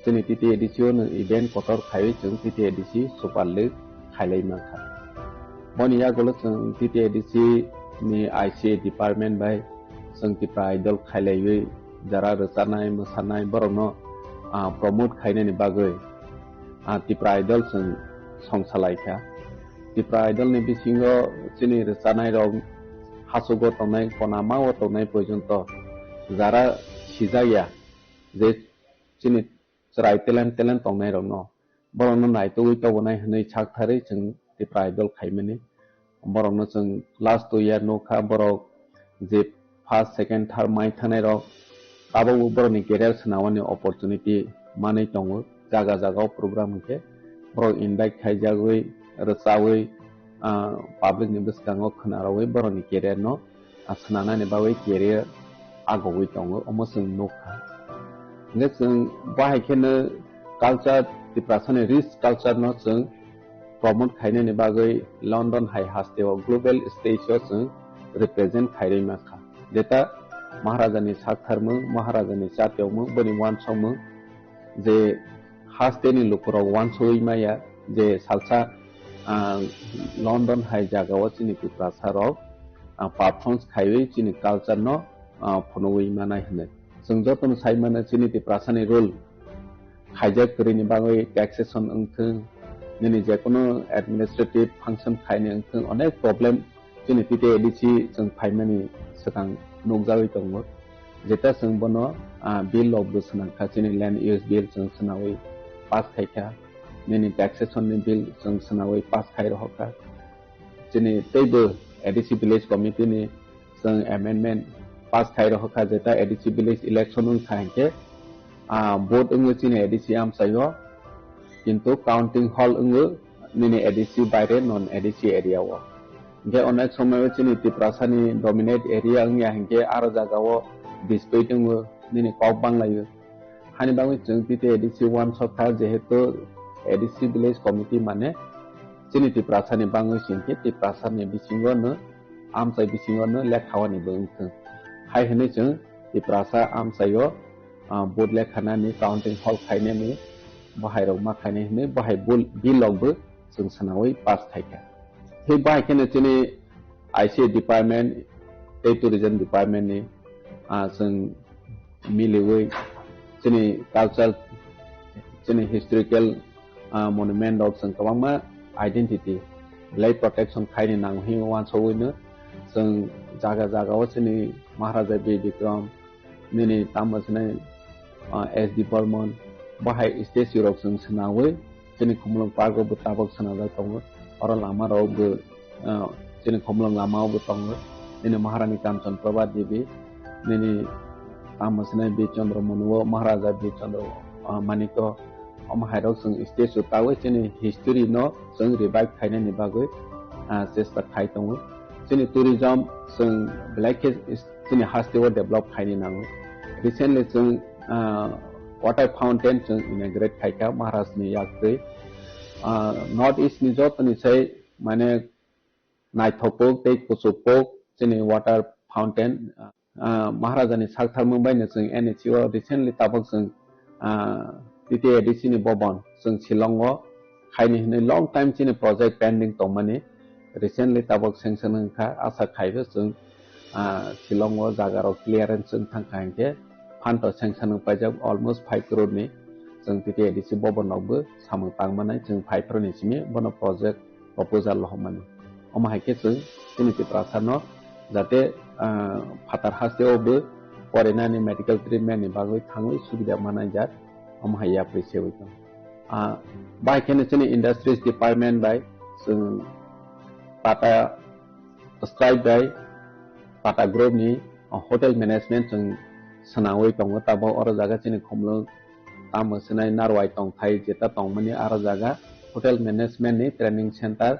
chini titi edition event kotor khai chung titi edc super league khailai makha boni ya golo chung titi edc ni ICA department by chung tripura idol khailai jara rechanaय mosanay borokno promote khainani bagoi Tipra Idol songsalaiha Tipra Idol ni bisingo chini rechanaय rok hasugo tongnai konamao tongnai porjonto jara sijaya je chini chrai talent tongnai rokno borokno naitoi tobonai hinui sakthari chung Tipra Idol khaimani borokno chung last 2 year nokha borok je first second third mai thanai rok abo borokni career sanawani opportunity manai tongo jaga jaga program ke borok invite khaijagoi rechawoi public ni bwskango khnarawoi borokni career no sananani bagoi career agoi tongo omo chung nokha nge chung bahai khene culture Tiprasani rich culture no chung promote khainani bagoi London High Hasteo global stage o chung represent khairei makha deta Maharajani Saktharmung Maharajani Chatyomung boni wansomung je hasteni lukurok wansoi maya je salsa London High jagao chini Tiprasarok performance khaiwei chini culture no phonoi manai hne chung jotoni saimana chini Tiprasani rule khaijak krini bagoi taxation ungthung nini jekono administrative function khaine ungthung onek problem chini tite edici chung phaimani sakang nokjagoi tongo jeta chung bono bill of the sanangkha chini land use bill chung sanawai pass khaika nini taxation ni bill chung sanawai pass khai rohka chini teibo edici village committee ni chung amendment pass khai rohka jeta edici village election ung khaike vote ung chini edici am sayo কিন্তু counting হল 응ো নিনি ADC বাইরে নন ADC area ও গে অনেক সময় চিনি Tiprasani dominate area ংয়া হংকে আর জায়গাও ডিসপ্লেট 응ো নিনি cock বাংলায়ো হানি Bangla চিংতিতে ADC 1 সপ্তাহ যেহেতু ADC village committee মানে চিনি Tiprasani বাংলা চিংকে Tiprasani বিসিংগনো আমসাই বিসিংগনো লেখাওয়ানি বংথ হাই হনে চিং Tiprasa আমসাইও बोर्ड लेखानानि काउंटिंग हल खायनानि बाहाय रok ma khaine hne bahai bill log bo chung sanawai pass khaika he bahai kene chini IC department tourism department ni chung milewai chini cultural chini historical monument of chung kwangma identity life protection khaine nang hi wan sowoi no chung jaga jaga o chini Maharaja B Vikram nini tamasne SD Burman bahai stage rok chung sanawai chini khumlong park bo tabok sanada tongo oro lama rok bo chini khumlong lama bo tongo nini Maharani Kamchan Prabha Devi nini tamasne B Chandra Manuo Maharaja B Chandra Maniko amhai rok chung stage utawai chini history no chung revive khaine ni bagoi chesta khai tongo chini tourism chung black chini hasteo develop khaine nango recently chung water fountain chung inaugurate khaika Maharashtra ni yakre north east ni jotoni sai mane naithopok tei kusupok chini water fountain Maharaja ni Saktharmung Mumbai ni chung NHO recently tabok chung tite edici ni bobon chung Shillongo khaini hne long time chini project pending tongmani recently tabok sanction kha asa khaibe chung Shillongo jagaro clearance chung thangkhaike Panto sanction pajak almost 5 crore ni chung tite edici bobon nogbo samung tangmanai chung 5 crore ni simi bono project proposal lohmani omahaike chung chini Tiprasa no jate phatar haste obo porenani medical treatment ni bagoi thangoi subida manai jat omahaya appreciate oi by kene chini industries department by chung Tata Stripe by Tata Group ni hotel management chung sanawai tongo tabo oro jaga chini khomlo tamo sinai narwai tong thai jeta tongmani aro jaga hotel management ni training center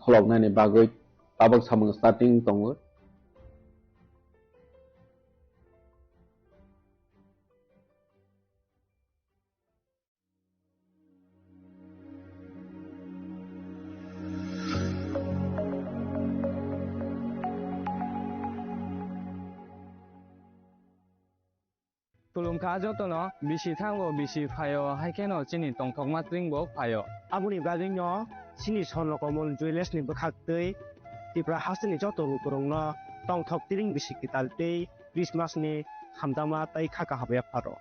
kholokna ni bagoi tabok samung starting tongo Tulung kajo to no bisi thango bisi phayo haikeno chini tongthok matring bo phayo abuni gajing no chini sonlo komon jewelers ni bakhaktei Tipra hasni joto rukurong no tongthok tiring bisi kitalte Christmas ni hamdama tai khaka habe paro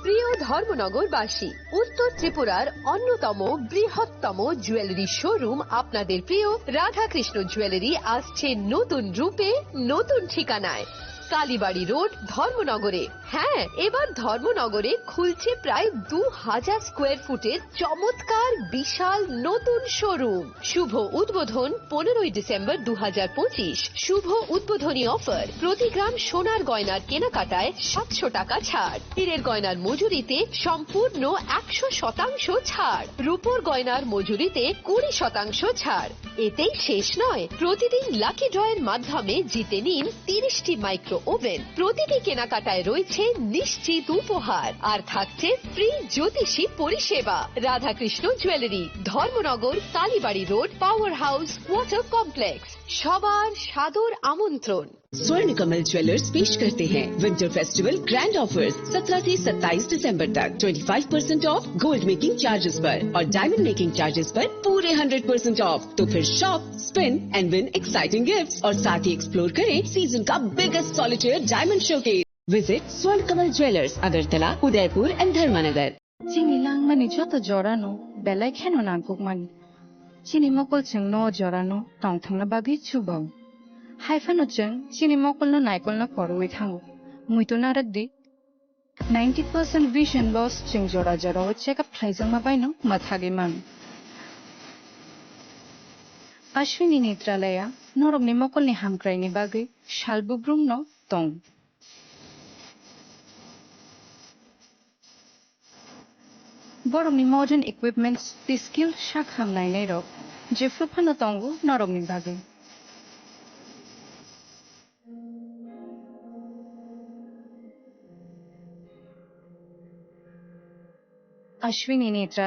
প্রিয় ধর্মনগরবাসী, উত্তর ত্রিপুরার অন্যতম বৃহত্তম jewellery showroom আপনাদের প্রিয় Radhakrishna jewellery আসছে নতুন রূপে, নতুন ঠিকানায়। কালীবাড়ি রোড, ধর্মনগরে। হ্যাঁ, এবার ধর্মনগরে খুলছে প্রায় 2000 স্কোয়ার ফুটের চমৎকার বিশাল নতুন শোরুম। শুভ উদ্বোধন 15ই ডিসেম্বর 2025। শুভ উদ্বোধনী অফার, প্রতি গ্রাম সোনার গয়নার কেনাকাটায় 700 টাকা ছাড়, হীরের গয়নার মজুরিতে সম্পূর্ণ 100% ছাড়, রূপোর গয়নার মজুরিতে 20% ছাড়। এতেই শেষ নয়, প্রতিদিন লাকি ড্রয়ের মাধ্যমে জিতে নিন 30টি মাইক্রো ওভেন। প্রতিটি কেনাকাটায় রয়েছে নিশ্চিত উপহার, আর থাকছে ফ্রি জ্যোতিষী পরিষেবা। Radhakrishna jewellery, Dharmanagar, Kalibari road, power house, water complex. সবার সাদর আমন্ত্রণ। स्वर्ण कमल ज्वेलर्स पेश करते हैं विंटर फेस्टिवल ग्रैंड ऑफर्स 17 से 27 दिसंबर तक 25% ऑफ गोल्ड मेकिंग चार्जेस पर और डायमंड मेकिंग चार्जेस पर पूरे 100% ऑफ। तो फिर shop, spin and win exciting gifts और साथ ही एक्सप्लोर करें सीजन का biggest solitaire diamond showcase. Visit स्वर्ण कमल ज्वेलर्स, अगरतला, उदयपुर एंड धर्मानगर। चिनी लांगमानि जत जरानो बेलाय खेनो नांगुकमानि चिनी मकलजों न जरानो टांथांना बाबि चुबाव हाइफानोजों चिनी मकलनो नायकलनो परवे थांगो मुइतो नारदि 90% विजन लॉस जों जरा जरा चेकअप खाइजों माबायनो माथागे मान अश्विनी नेत्रालया नरमनि मकलनि हामक्रायनि बागै शालबुब्रुमनो दं। बरमनि मॉडर्न इक्विपमेंट्स दी स्किल शाखामनायनाय रक जेफ्रु फानो दंगो नरमनि बागै अश्विनी नेत्रा